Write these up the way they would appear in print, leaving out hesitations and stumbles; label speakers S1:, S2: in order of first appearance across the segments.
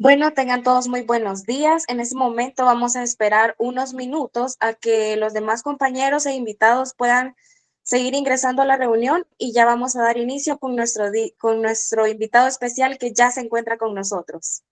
S1: Bueno, tengan todos muy buenos días. En este momento vamos a esperar unos minutos a que los demás compañeros e invitados puedan seguir ingresando a la reunión y ya vamos a dar inicio con nuestro invitado especial que ya se encuentra con nosotros.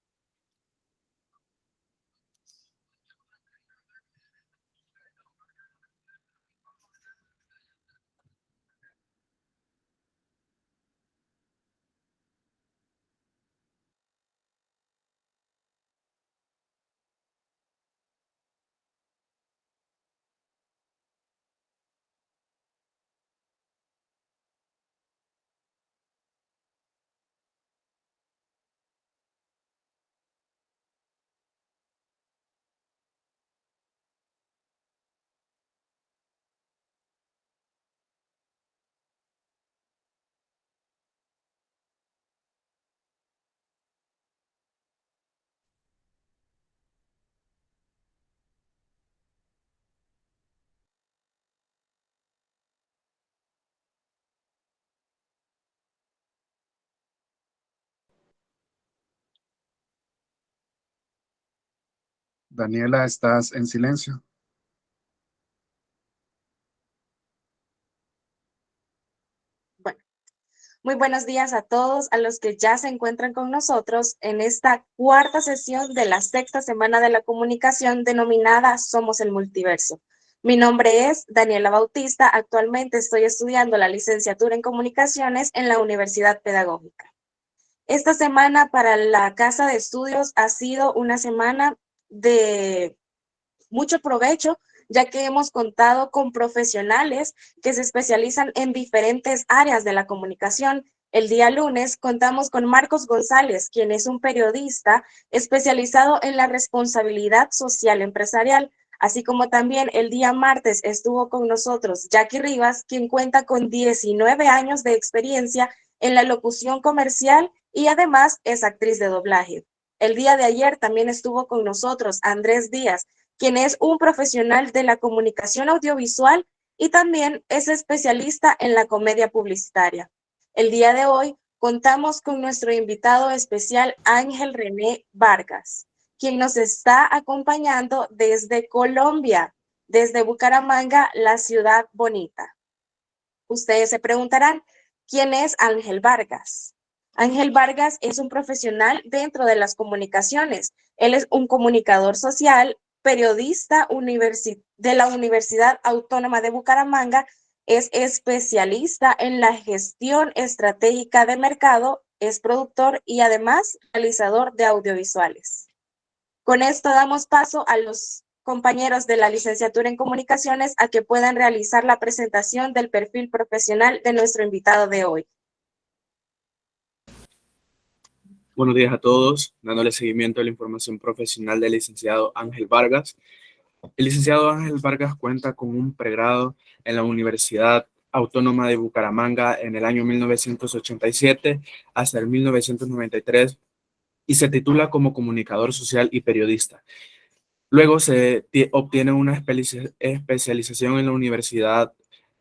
S2: Daniela, estás en silencio.
S1: Bueno, muy buenos días a todos, a los que ya se encuentran con nosotros en esta cuarta sesión de la sexta semana de la comunicación denominada Somos el Multiverso. Mi nombre es Daniela Bautista. Actualmente estoy estudiando la licenciatura en comunicaciones en la Universidad Pedagógica. Esta semana para la Casa de Estudios ha sido una semana de mucho provecho, ya que hemos contado con profesionales que se especializan en diferentes áreas de la comunicación. El día lunes contamos con Marcos González, quien es un periodista especializado en la responsabilidad social empresarial, así como también el día martes estuvo con nosotros Jackie Rivas, quien cuenta con 19 años de experiencia en la locución comercial y además es actriz de doblaje. El día de ayer también estuvo con nosotros Andrés Díaz, quien es un profesional de la comunicación audiovisual y también es especialista en la comedia publicitaria. El día de hoy contamos con nuestro invitado especial Ángel René Vargas, quien nos está acompañando desde Colombia, desde Bucaramanga, la ciudad bonita. Ustedes se preguntarán, ¿quién es Ángel Vargas? Ángel Vargas es un profesional dentro de las comunicaciones. Él es un comunicador social, periodista de la Universidad Autónoma de Bucaramanga, es especialista en la gestión estratégica de mercado, es productor y además realizador de audiovisuales. Con esto damos paso a los compañeros de la licenciatura en comunicaciones a que puedan realizar la presentación del perfil profesional de nuestro invitado de hoy.
S3: Buenos días a todos, dándole seguimiento a la información profesional del licenciado Ángel Vargas. El licenciado Ángel Vargas cuenta con un pregrado en la Universidad Autónoma de Bucaramanga en el año 1987 hasta el 1993 y se titula como comunicador social y periodista. Luego obtiene una especialización en la universidad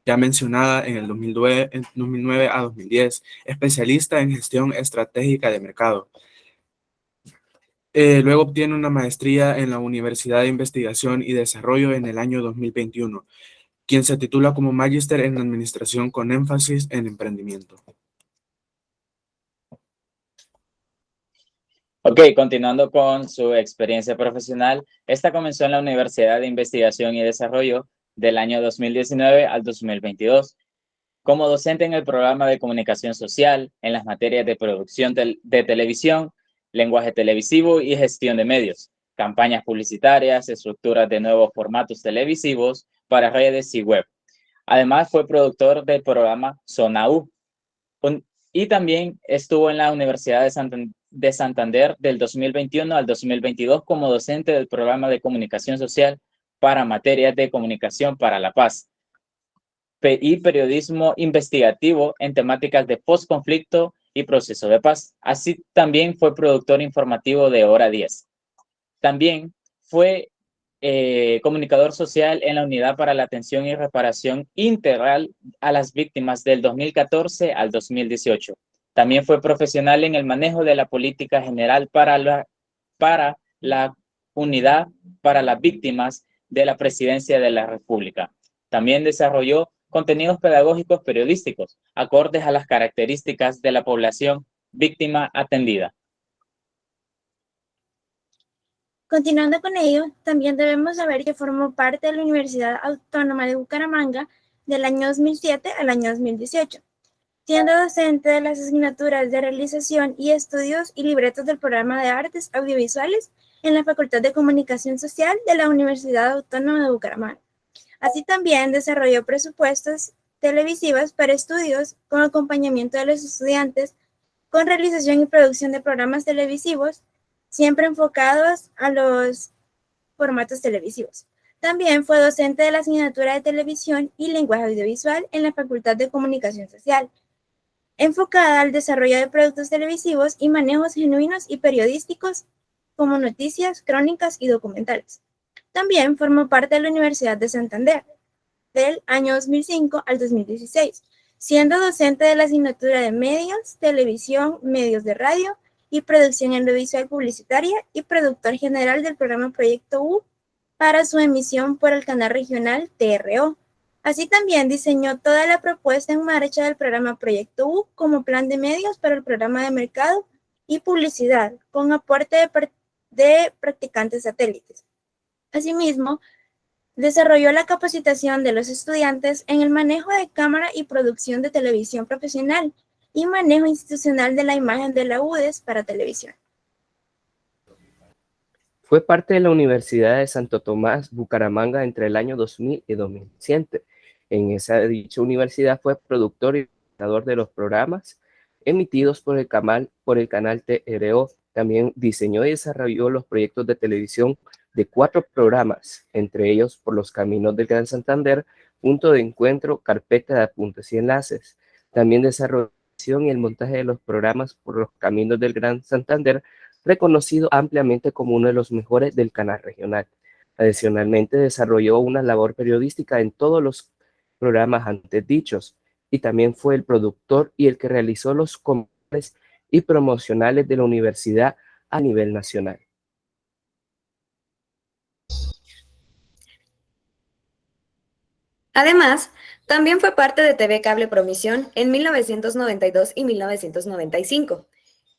S3: ya mencionada en el 2009 a 2010, especialista en gestión estratégica de mercado. Luego obtiene una maestría en la Universidad de Investigación y Desarrollo en el año 2021, quien se titula como Magíster en Administración con énfasis en emprendimiento.
S4: Ok, continuando con su experiencia profesional, esta comenzó en la Universidad de Investigación y Desarrollo del año 2019 al 2022, como docente en el programa de comunicación social, en las materias de producción de televisión, lenguaje televisivo y gestión de medios, campañas publicitarias, estructuras de nuevos formatos televisivos para redes y web. Además, fue productor del programa Zona U. Y también estuvo en la Universidad de Santander del 2021 al 2022 como docente del programa de comunicación social para materias de comunicación para la paz y periodismo investigativo en temáticas de postconflicto y proceso de paz. Así también fue productor informativo de Hora 10. También fue comunicador social en la Unidad para la Atención y Reparación Integral a las Víctimas del 2014 al 2018. También fue profesional en el manejo de la política general para la para la Unidad para las Víctimas de la Presidencia de la República. También desarrolló contenidos pedagógicos periodísticos acordes a las características de la población víctima atendida.
S5: Continuando con ello, también debemos saber que formó parte de la Universidad Autónoma de Bucaramanga del año 2007 al año 2018, siendo docente de las asignaturas de realización y estudios y libretos del programa de artes audiovisuales en la Facultad de Comunicación Social de la Universidad Autónoma de Bucaramanga. Así también desarrolló presupuestos televisivos para estudios con acompañamiento de los estudiantes con realización y producción de programas televisivos, siempre enfocados a los formatos televisivos. También fue docente de la asignatura de televisión y lenguaje audiovisual en la Facultad de Comunicación Social, enfocada al desarrollo de productos televisivos y manejos genuinos y periodísticos como noticias, crónicas y documentales. También formó parte de la Universidad de Santander del año 2005 al 2016, siendo docente de la asignatura de medios, televisión, medios de radio y producción audiovisual publicitaria y productor general del programa Proyecto U para su emisión por el canal regional TRO. Así también diseñó toda la propuesta en marcha del programa Proyecto U como plan de medios para el programa de mercado y publicidad, con aporte de practicantes satélites. Asimismo, desarrolló la capacitación de los estudiantes en el manejo de cámara y producción de televisión profesional y manejo institucional de la imagen de la UDES para televisión.
S6: Fue parte de la Universidad de Santo Tomás, Bucaramanga, entre el año 2000 y 2007. En dicha universidad fue productor y presentador de los programas emitidos por el canal TRO. También diseñó y desarrolló los proyectos de televisión de 4 programas, entre ellos Por los Caminos del Gran Santander, Punto de Encuentro, Carpeta de Apuntes y Enlaces. También desarrolló y el montaje de los programas Por los Caminos del Gran Santander, reconocido ampliamente como uno de los mejores del canal regional. Adicionalmente, desarrolló una labor periodística en todos los programas antes dichos, y también fue el productor y el que realizó los comerciales y promocionales de la universidad a nivel nacional.
S7: Además, también fue parte de TV Cable Promisión en 1992 y 1995.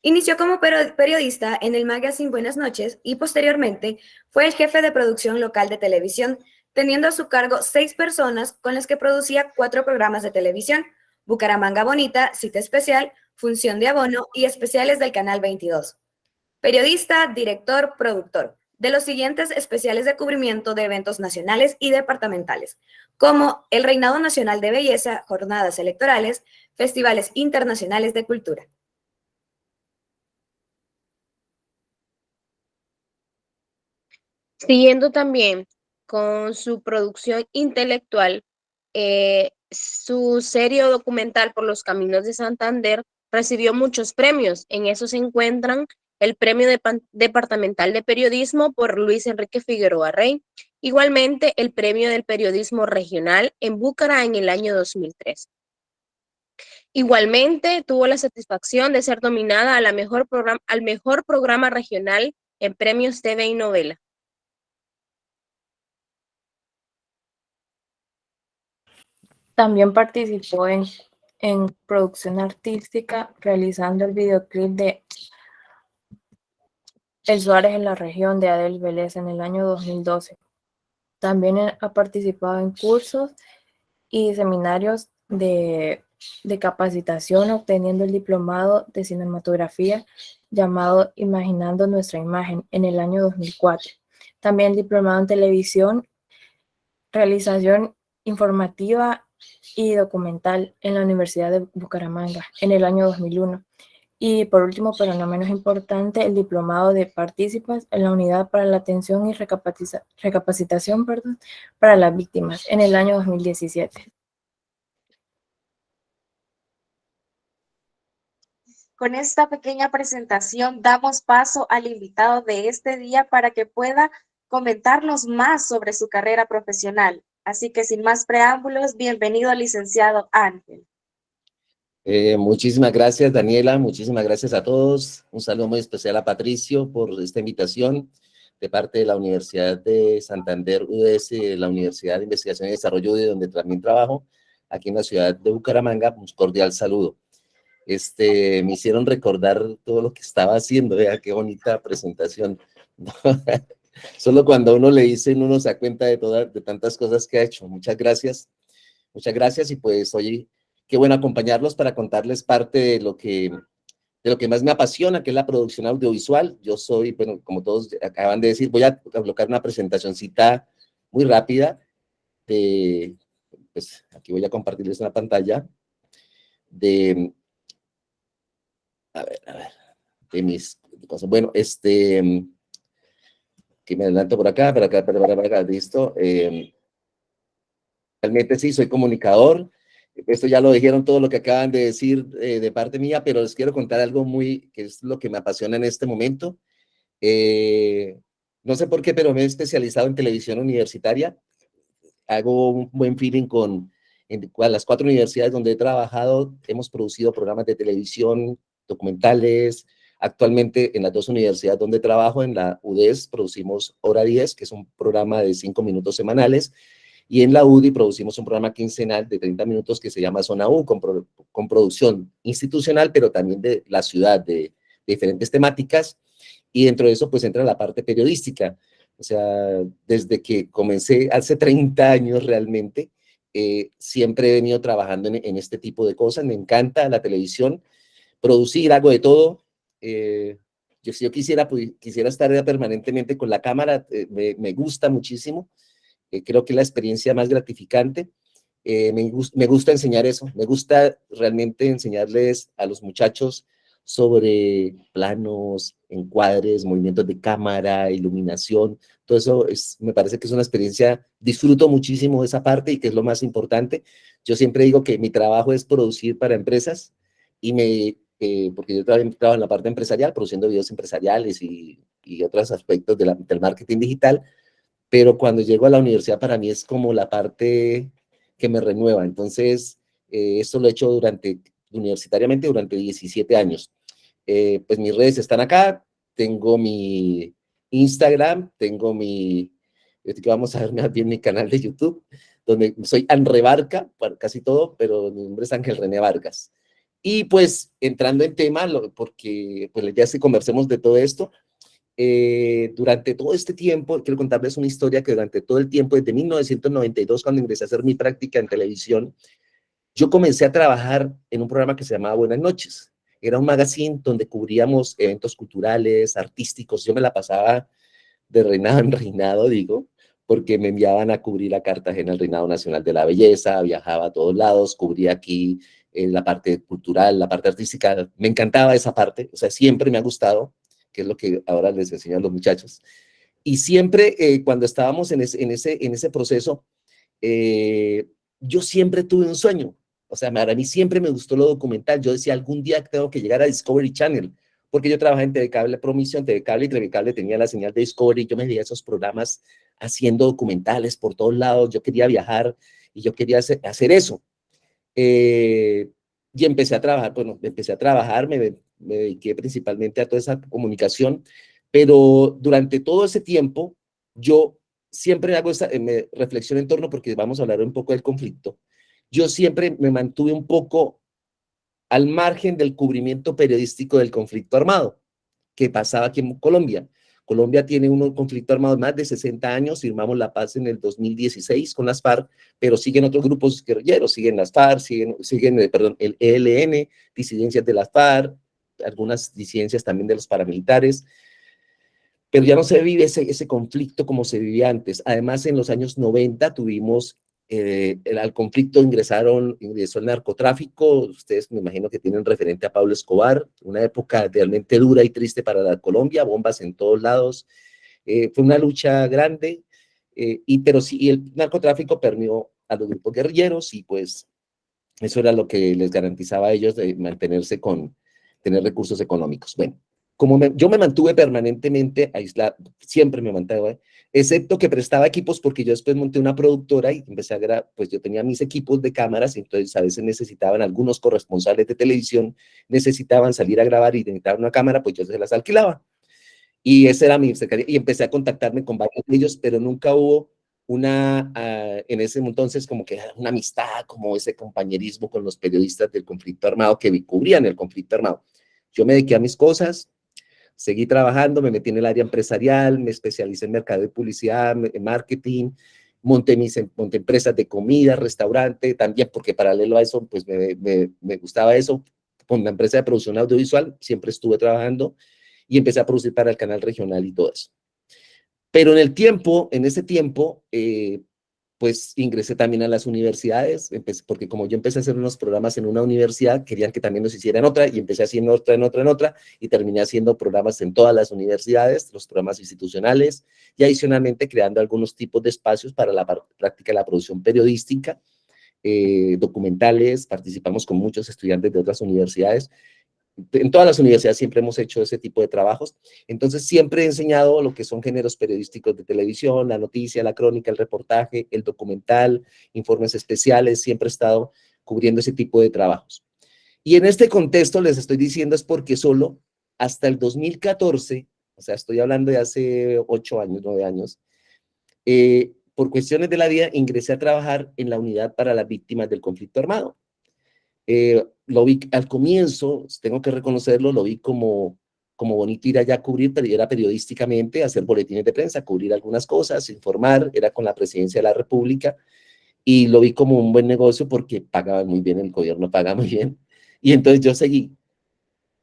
S7: Inició como periodista en el magazine Buenas Noches y posteriormente fue el jefe de producción local de televisión, teniendo a su cargo 6 personas con las que producía 4 programas de televisión: Bucaramanga Bonita, Cita Especial, Función de Abono y especiales del Canal 22. Periodista, director, productor de los siguientes especiales de cubrimiento de eventos nacionales y departamentales, como el Reinado Nacional de Belleza, jornadas electorales, festivales internacionales de cultura.
S8: Siguiendo también con su producción intelectual, su serie documental Por los Caminos de Santander recibió muchos premios. En eso se encuentran el Premio Departamental de Periodismo por Luis Enrique Figueroa Rey, igualmente el Premio del Periodismo Regional en Búcara en el año 2003. Igualmente tuvo la satisfacción de ser nominada al mejor programa regional en Premios TV y Novela.
S9: También participó en producción artística, realizando el videoclip de El Suárez en la región de Adel Vélez en el año 2012. También ha participado en cursos y seminarios de capacitación, obteniendo el diplomado de cinematografía llamado Imaginando Nuestra Imagen en el año 2004. También diplomado en televisión, realización informativa y documental en la Universidad de Bucaramanga en el año 2001. Y por último, pero no menos importante, el diplomado de Participas en la Unidad para la Atención y Recapacitación para las Víctimas en el año 2017.
S1: Con esta pequeña presentación damos paso al invitado de este día para que pueda comentarnos más sobre su carrera profesional. Así que sin más preámbulos, bienvenido al licenciado Ángel.
S10: Muchísimas gracias, Daniela. Muchísimas gracias a todos. Un saludo muy especial a Patricio por esta invitación de parte de la Universidad de Santander, UDS, la Universidad de Investigación y Desarrollo, de donde también trabajo, aquí en la ciudad de Bucaramanga. Un cordial saludo. Me hicieron recordar todo lo que estaba haciendo. Vea, qué bonita presentación. Solo cuando uno le dicen, uno se da cuenta de tantas cosas que ha hecho. Muchas gracias. Muchas gracias. Y pues, oye, qué bueno acompañarlos para contarles parte de lo que más me apasiona, que es la producción audiovisual. Yo soy, bueno, como todos acaban de decir, voy a colocar una presentacioncita muy rápida pues aquí voy a compartirles una pantalla a ver, de mis cosas. Bueno, que me adelanto por acá, para acá, listo. Realmente sí, soy comunicador. Esto ya lo dijeron todo lo que acaban de decir de parte mía, pero les quiero contar algo que es lo que me apasiona en este momento. No sé por qué, pero me he especializado en televisión universitaria. Hago un buen feeling con las 4 universidades donde he trabajado. Hemos producido programas de televisión, documentales. Actualmente en las 2 universidades donde trabajo, en la UDES, producimos Hora 10, que es un programa de 5 minutos semanales, y en la UDI producimos un programa quincenal de 30 minutos que se llama Zona U, con producción institucional, pero también de la ciudad, de diferentes temáticas, y dentro de eso pues entra la parte periodística. O sea, desde que comencé hace 30 años realmente, siempre he venido trabajando en este tipo de cosas. Me encanta la televisión, producir, hago de todo. Si yo quisiera estar permanentemente con la cámara, me gusta muchísimo. Creo que es la experiencia más gratificante. Me gusta enseñar eso, me gusta realmente enseñarles a los muchachos sobre planos, encuadres, movimientos de cámara, iluminación. Todo eso me parece que es una experiencia, disfruto muchísimo de esa parte y que es lo más importante. Yo siempre digo que mi trabajo es producir para empresas porque yo trabajo en la parte empresarial, produciendo videos empresariales y otros aspectos del marketing digital, pero cuando llego a la universidad para mí es como la parte que me renueva. Entonces, esto lo he hecho universitariamente durante 17 años. Pues mis redes están acá, tengo mi Instagram, vamos a ver más bien mi canal de YouTube, donde soy Anrebarca, para casi todo, pero mi nombre es Ángel René Vargas. Y pues entrando en tema, porque pues ya si conversemos de todo esto, durante todo este tiempo, quiero contarles una historia que durante todo el tiempo, desde 1992, cuando ingresé a hacer mi práctica en televisión, yo comencé a trabajar en un programa que se llamaba Buenas Noches. Era un magazine donde cubríamos eventos culturales, artísticos. Yo me la pasaba de reinado en reinado, digo, porque me enviaban a cubrir a Cartagena el Reinado Nacional de la Belleza, viajaba a todos lados, cubría aquí la parte cultural, la parte artística. Me encantaba esa parte, o sea, siempre me ha gustado, que es lo que ahora les enseño a los muchachos. Y siempre cuando estábamos en ese proceso, yo siempre tuve un sueño. O sea, para mí siempre me gustó lo documental. Yo decía, algún día tengo que llegar a Discovery Channel, porque yo trabajé en TV Cable Promisión, TV Cable, y TV Cable tenía la señal de Discovery. Yo me veía esos programas haciendo documentales por todos lados. Yo quería viajar y yo quería hacer eso. Y empecé a trabajar, me dediqué principalmente a toda esa comunicación, pero durante todo ese tiempo yo siempre hago reflexión en torno, porque vamos a hablar un poco del conflicto. Yo siempre me mantuve un poco al margen del cubrimiento periodístico del conflicto armado que pasaba aquí en Colombia. Colombia tiene un conflicto armado de más de 60 años, firmamos la paz en el 2016 con las FARC, pero siguen otros grupos guerrilleros, siguen las FARC, siguen el ELN, disidencias de las FARC, algunas disidencias también de los paramilitares, pero ya no se vive ese conflicto como se vivía antes. Además, en los años 90 tuvimos al conflicto ingresó el narcotráfico. Ustedes me imagino que tienen referente a Pablo Escobar, una época realmente dura y triste para la Colombia, bombas en todos lados. Fue una lucha grande, pero sí, el narcotráfico permeó a los grupos guerrilleros y pues eso era lo que les garantizaba a ellos de mantenerse tener recursos económicos. Bueno, yo me mantuve permanentemente aislado, siempre me mantuve, excepto que prestaba equipos porque yo después monté una productora y empecé a grabar, pues yo tenía mis equipos de cámaras, entonces a veces necesitaban algunos corresponsales de televisión, necesitaban salir a grabar y necesitaban una cámara, pues yo se las alquilaba. Y ese era mi secretario, y empecé a contactarme con varios de ellos, pero nunca hubo en ese entonces como que una amistad, como ese compañerismo con los periodistas del conflicto armado que cubrían el conflicto armado. Yo me dediqué a mis cosas, seguí trabajando, me metí en el área empresarial, me especialicé en mercado de publicidad, en marketing, monté empresas de comida, restaurante, también porque paralelo a eso, pues me gustaba eso. Con la empresa de producción audiovisual siempre estuve trabajando y empecé a producir para el canal regional y todo eso. Pero en ese tiempo, pues ingresé también a las universidades, porque como yo empecé a hacer unos programas en una universidad, querían que también los hiciera en otra, y empecé haciendo otra, en otra, y terminé haciendo programas en todas las universidades, los programas institucionales, y adicionalmente creando algunos tipos de espacios para la práctica de la producción periodística, documentales, participamos con muchos estudiantes de otras universidades. En todas las universidades siempre hemos hecho ese tipo de trabajos, entonces siempre he enseñado lo que son géneros periodísticos de televisión, la noticia, la crónica, el reportaje, el documental, informes especiales, siempre he estado cubriendo ese tipo de trabajos. Y en este contexto les estoy diciendo es porque solo hasta el 2014, o sea, estoy hablando de hace 8 años, 9 años, por cuestiones de la vida ingresé a trabajar en la unidad para las víctimas del conflicto armado. Lo vi al comienzo, tengo que reconocerlo, lo vi como bonito ir allá a cubrir, pero era periodísticamente, hacer boletines de prensa, cubrir algunas cosas, informar, era con la presidencia de la República, y lo vi como un buen negocio porque pagaban muy bien, el gobierno paga muy bien, y entonces yo seguí.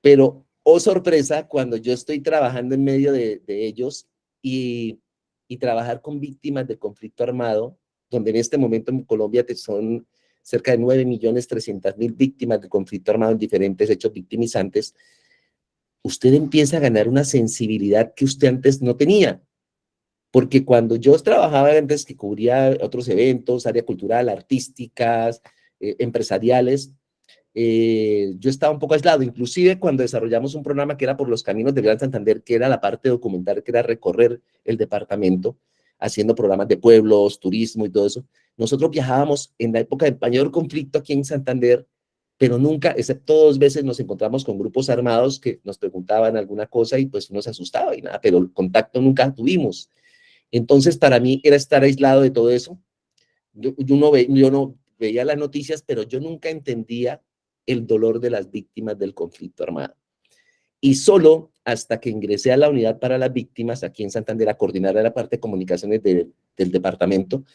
S10: Pero, oh sorpresa, cuando yo estoy trabajando en medio de ellos y trabajar con víctimas de conflicto armado, donde en este momento en Colombia son cerca de 9.300.000 víctimas de conflicto armado en diferentes hechos victimizantes, usted empieza a ganar una sensibilidad que usted antes no tenía. Porque cuando yo trabajaba antes, que cubría otros eventos, área cultural, artísticas, empresariales, yo estaba un poco aislado, inclusive cuando desarrollamos un programa que era por los caminos del Gran Santander, que era la parte documental, que era recorrer el departamento, haciendo programas de pueblos, turismo y todo eso. Nosotros viajábamos en la época del mayor conflicto aquí en Santander, pero nunca, excepto 2 veces, nos encontramos con grupos armados que nos preguntaban alguna cosa y pues uno se asustaba y nada, pero el contacto nunca tuvimos. Entonces, para mí era estar aislado de todo eso. Yo no veía las noticias, pero yo nunca entendía el dolor de las víctimas del conflicto armado. Y solo hasta que ingresé a la unidad para las víctimas, aquí en Santander, a coordinar la parte de comunicaciones del departamento,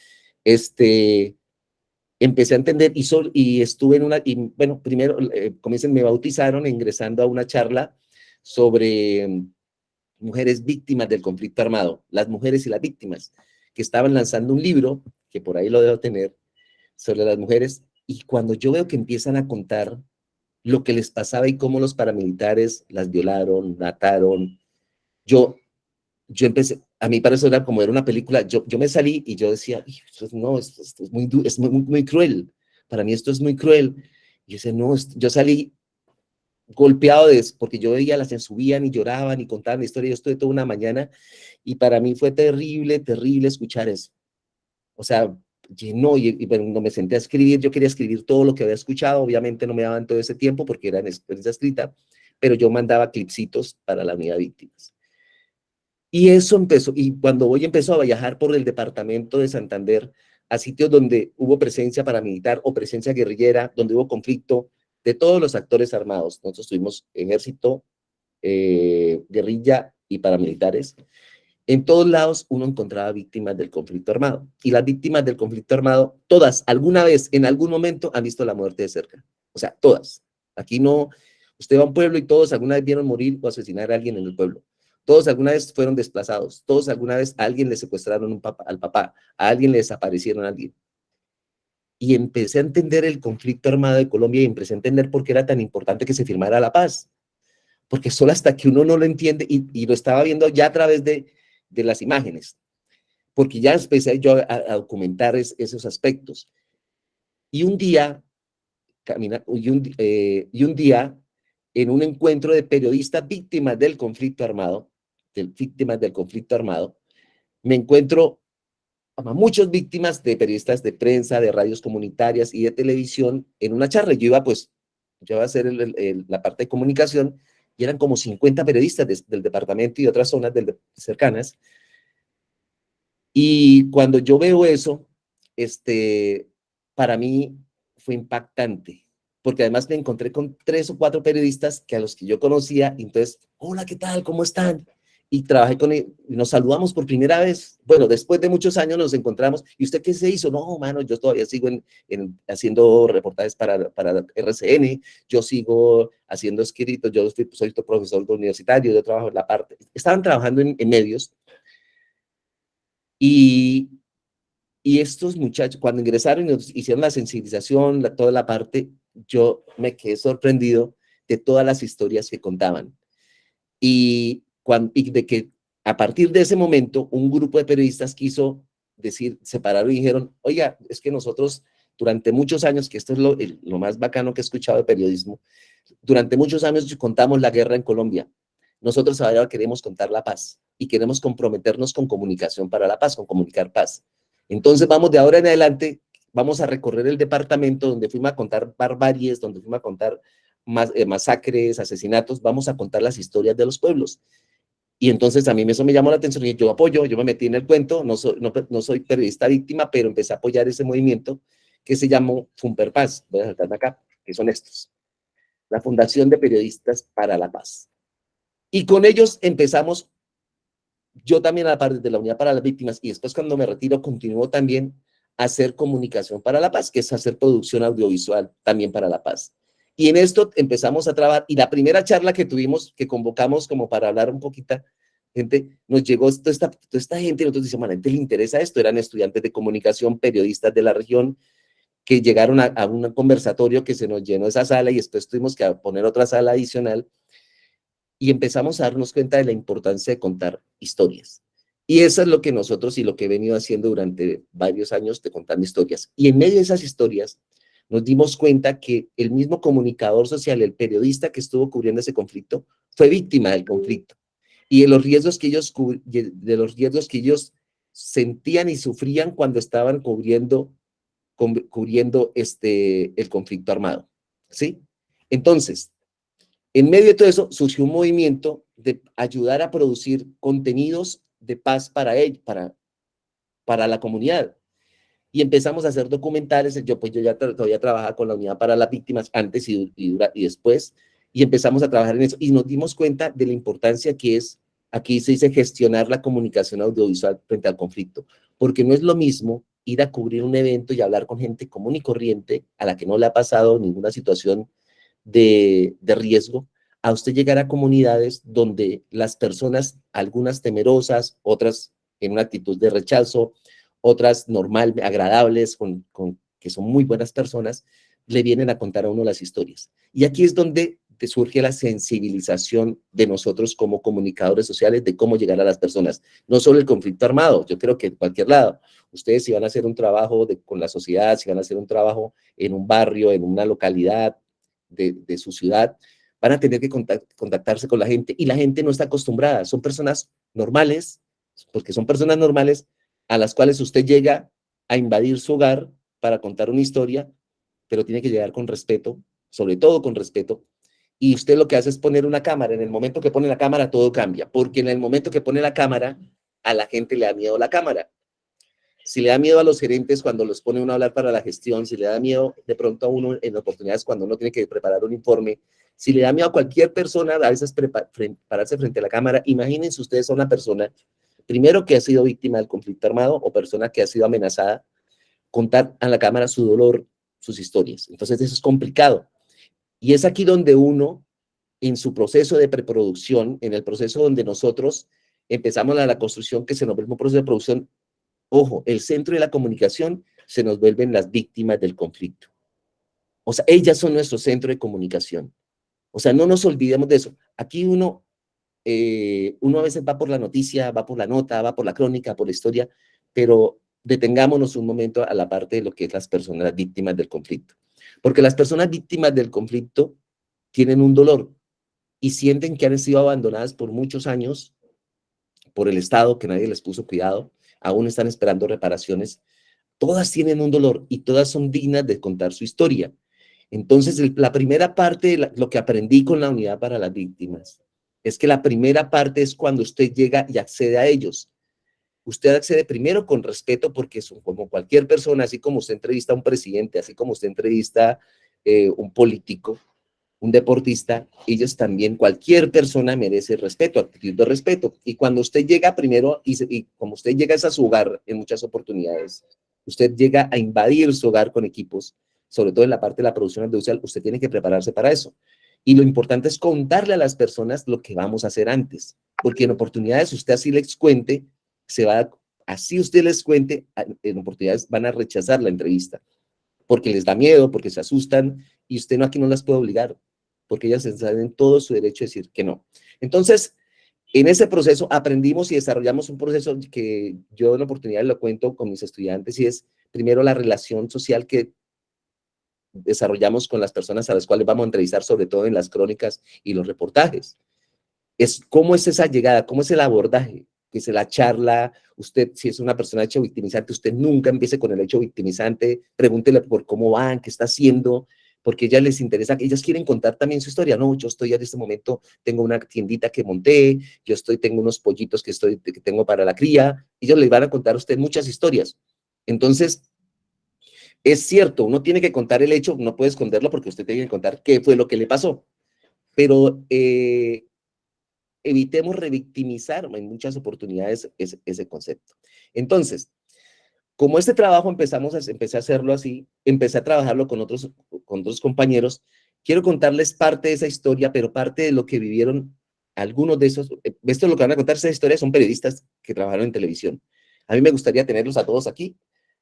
S10: empecé a entender y estuve en una, y bueno, primero, me bautizaron ingresando a una charla sobre mujeres víctimas del conflicto armado, las mujeres y las víctimas, que estaban lanzando un libro, que por ahí lo debo tener, sobre las mujeres, y cuando yo veo que empiezan a contar lo que les pasaba y cómo los paramilitares las violaron, mataron, yo empecé, a mí para eso era como era una película, yo me salí y yo decía, no, esto es muy cruel, para mí esto es muy cruel, y yo decía, no, yo salí golpeado porque yo veía las que subían y lloraban y contaban la historia, yo estuve toda una mañana, y para mí fue terrible, terrible escuchar eso, o sea, no, y cuando me senté a escribir, yo quería escribir todo lo que había escuchado, obviamente no me daban todo ese tiempo porque era en experiencia escrita, pero yo mandaba clipsitos para la unidad de víctimas. Y eso empezó, y cuando empezó a viajar por el departamento de Santander, a sitios donde hubo presencia paramilitar o presencia guerrillera, donde hubo conflicto de todos los actores armados. Nosotros tuvimos ejército, guerrilla y paramilitares. En todos lados uno encontraba víctimas del conflicto armado. Y las víctimas del conflicto armado, todas, alguna vez, en algún momento, han visto la muerte de cerca. O sea, todas. Aquí no, usted va a un pueblo y todos alguna vez vieron morir o asesinar a alguien en el pueblo. Todos alguna vez fueron desplazados. Todos alguna vez a alguien le secuestraron al papá. A alguien le desaparecieron a alguien. Y empecé a entender el conflicto armado de Colombia y empecé a entender por qué era tan importante que se firmara la paz. Porque solo hasta que uno no lo entiende, y lo estaba viendo ya a través de las imágenes, porque ya empecé yo a documentar esos aspectos. Y un día, en un encuentro de periodistas víctimas del conflicto armado, me encuentro a muchas víctimas de periodistas de prensa, de radios comunitarias y de televisión en una charla. Yo iba a hacer la parte de comunicación y eran como 50 periodistas del departamento y de otras zonas cercanas. Y cuando yo veo eso, para mí fue impactante, porque además me encontré con 3 o 4 periodistas a los que yo conocía, y entonces, hola, ¿qué tal? ¿Cómo están? Y trabajé con ellos, y nos saludamos por primera vez. Bueno, después de muchos años nos encontramos. ¿Y usted qué se hizo? No, mano, yo todavía sigo haciendo reportajes para RCN, yo sigo haciendo escritos, soy profesor universitario, yo trabajo en la parte. Estaban trabajando en medios. Y estos muchachos, cuando ingresaron y nos hicieron la sensibilización, toda la parte, yo me quedé sorprendido de todas las historias que contaban. Y de que a partir de ese momento, un grupo de periodistas quiso separaron y dijeron, oiga, es que nosotros durante muchos años, que esto es lo más bacano que he escuchado de periodismo, durante muchos años contamos la guerra en Colombia. Nosotros ahora queremos contar la paz y queremos comprometernos con comunicación para la paz, con comunicar paz. Entonces vamos de ahora en adelante, vamos a recorrer el departamento donde fuimos a contar barbaries, donde fuimos a contar masacres, asesinatos, vamos a contar las historias de los pueblos. Y entonces a mí eso me llamó la atención y yo apoyo, yo me metí en el cuento, no soy periodista víctima, pero empecé a apoyar ese movimiento que se llamó Funperpaz, voy a saltarme acá, que son estos, la Fundación de Periodistas para la Paz. Y con ellos empezamos, yo también a la parte de la Unidad para las Víctimas, y después cuando me retiro continúo también a hacer comunicación para la paz, que es hacer producción audiovisual también para la paz. Y en esto empezamos a trabajar, y la primera charla que tuvimos, que convocamos como para hablar un poquito, gente, nos llegó toda esta gente, y nosotros decíamos, a la gente le interesa esto, eran estudiantes de comunicación, periodistas de la región, que llegaron a un conversatorio que se nos llenó esa sala, y después tuvimos que poner otra sala adicional, y empezamos a darnos cuenta de la importancia de contar historias. Y eso es lo que nosotros y lo que he venido haciendo durante varios años, de contar historias. Y en medio de esas historias, nos dimos cuenta que el mismo comunicador social, el periodista que estuvo cubriendo ese conflicto, fue víctima del conflicto. Y de los riesgos que ellos sentían y sufrían cuando estaban cubriendo el conflicto armado. ¿Sí? Entonces, en medio de todo eso, surgió un movimiento de ayudar a producir contenidos de paz para la comunidad. Y empezamos a hacer documentales. Yo ya todavía trabajaba con la Unidad para las Víctimas antes y después, y empezamos a trabajar en eso. Y nos dimos cuenta de la importancia que es, aquí se dice, gestionar la comunicación audiovisual frente al conflicto. Porque no es lo mismo ir a cubrir un evento y hablar con gente común y corriente a la que no le ha pasado ninguna situación de riesgo, a usted llegar a comunidades donde las personas, algunas temerosas, otras en una actitud de rechazo, otras normal, agradables, que son muy buenas personas, le vienen a contar a uno las historias. Y aquí es donde surge la sensibilización de nosotros como comunicadores sociales de cómo llegar a las personas. No solo el conflicto armado, yo creo que en cualquier lado. Ustedes si van a hacer un trabajo con la sociedad, si van a hacer un trabajo en un barrio, en una localidad de su ciudad, van a tener que contactarse con la gente, y la gente no está acostumbrada. Son personas normales, porque son personas normales a las cuales usted llega a invadir su hogar para contar una historia, pero tiene que llegar con respeto, sobre todo con respeto, y usted lo que hace es poner una cámara. En el momento que pone la cámara, todo cambia, porque en el momento que pone la cámara, a la gente le da miedo la cámara. Si le da miedo a los gerentes cuando los pone uno a hablar para la gestión, si le da miedo de pronto a uno en oportunidades cuando uno tiene que preparar un informe, si le da miedo a cualquier persona a veces pararse frente a la cámara, imagínense ustedes a una persona, primero que ha sido víctima del conflicto armado o persona que ha sido amenazada, contar a la cámara su dolor, sus historias. Entonces eso es complicado. Y es aquí donde uno, en su proceso de preproducción, en el proceso donde nosotros empezamos la construcción, que se nos vuelve un proceso de producción, ojo, el centro de la comunicación se nos vuelven las víctimas del conflicto. O sea, ellas son nuestro centro de comunicación. O sea, no nos olvidemos de eso. Aquí uno a veces va por la noticia, va por la nota, va por la crónica, por la historia, pero detengámonos un momento a la parte de lo que es las personas víctimas del conflicto. Porque las personas víctimas del conflicto tienen un dolor, y sienten que han sido abandonadas por muchos años por el Estado, que nadie les puso cuidado, aún están esperando reparaciones, todas tienen un dolor y todas son dignas de contar su historia. Entonces, la primera parte de lo que aprendí con la unidad para las víctimas es que la primera parte es cuando usted llega y accede a ellos. Usted accede primero con respeto porque son como cualquier persona, así como usted entrevista a un presidente, así como usted entrevista un político, un deportista, ellos también, cualquier persona merece respeto, actitud de respeto. Y cuando usted llega primero, y como usted llega a su hogar en muchas oportunidades, usted llega a invadir su hogar con equipos, sobre todo en la parte de la producción audiovisual, usted tiene que prepararse para eso. Y lo importante es contarle a las personas lo que vamos a hacer antes, porque en oportunidades usted así les cuente, así usted les cuente, en oportunidades van a rechazar la entrevista, porque les da miedo, porque se asustan, y usted aquí no las puede obligar, porque ellas están en todo su derecho a decir que no. Entonces, en ese proceso aprendimos y desarrollamos un proceso que yo en oportunidades lo cuento con mis estudiantes, y es primero la relación social que desarrollamos con las personas a las cuales vamos a entrevistar, sobre todo en las crónicas y los reportajes. ¿Cómo es esa llegada? ¿Cómo es el abordaje? Que es la charla. Usted, si es una persona hecho victimizante, usted nunca empiece con el hecho victimizante, pregúntele por cómo van, qué está haciendo, porque a ellas les interesa, ellas quieren contar también su historia. No, yo estoy en este momento, tengo una tiendita que monté, tengo unos pollitos que tengo para la cría, ellos les van a contar a usted muchas historias. Entonces, es cierto, uno tiene que contar el hecho, no puede esconderlo porque usted tiene que contar qué fue lo que le pasó, pero evitemos revictimizar en muchas oportunidades ese concepto. Entonces, como este trabajo empecé a hacerlo así, empecé a trabajarlo con otros compañeros, quiero contarles parte de esa historia, pero parte de lo que vivieron algunos de esos. Esto es lo que van a contar, esa historia son periodistas que trabajaron en televisión. A mí me gustaría tenerlos a todos aquí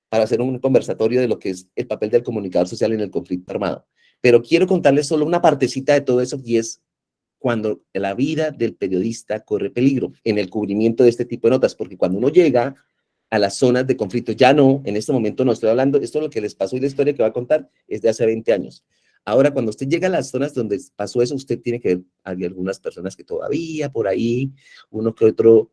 S10: para hacer un conversatorio de lo que es el papel del comunicador social en el conflicto armado. Pero quiero contarles solo una partecita de todo eso, y es cuando la vida del periodista corre peligro en el cubrimiento de este tipo de notas, porque cuando uno llega a las zonas de conflicto, ya no, en este momento no estoy hablando, esto es lo que les pasó y la historia que voy a contar es de hace 20 años. Ahora, cuando usted llega a las zonas donde pasó eso, usted tiene que ver, hay algunas personas que todavía por ahí, uno que otro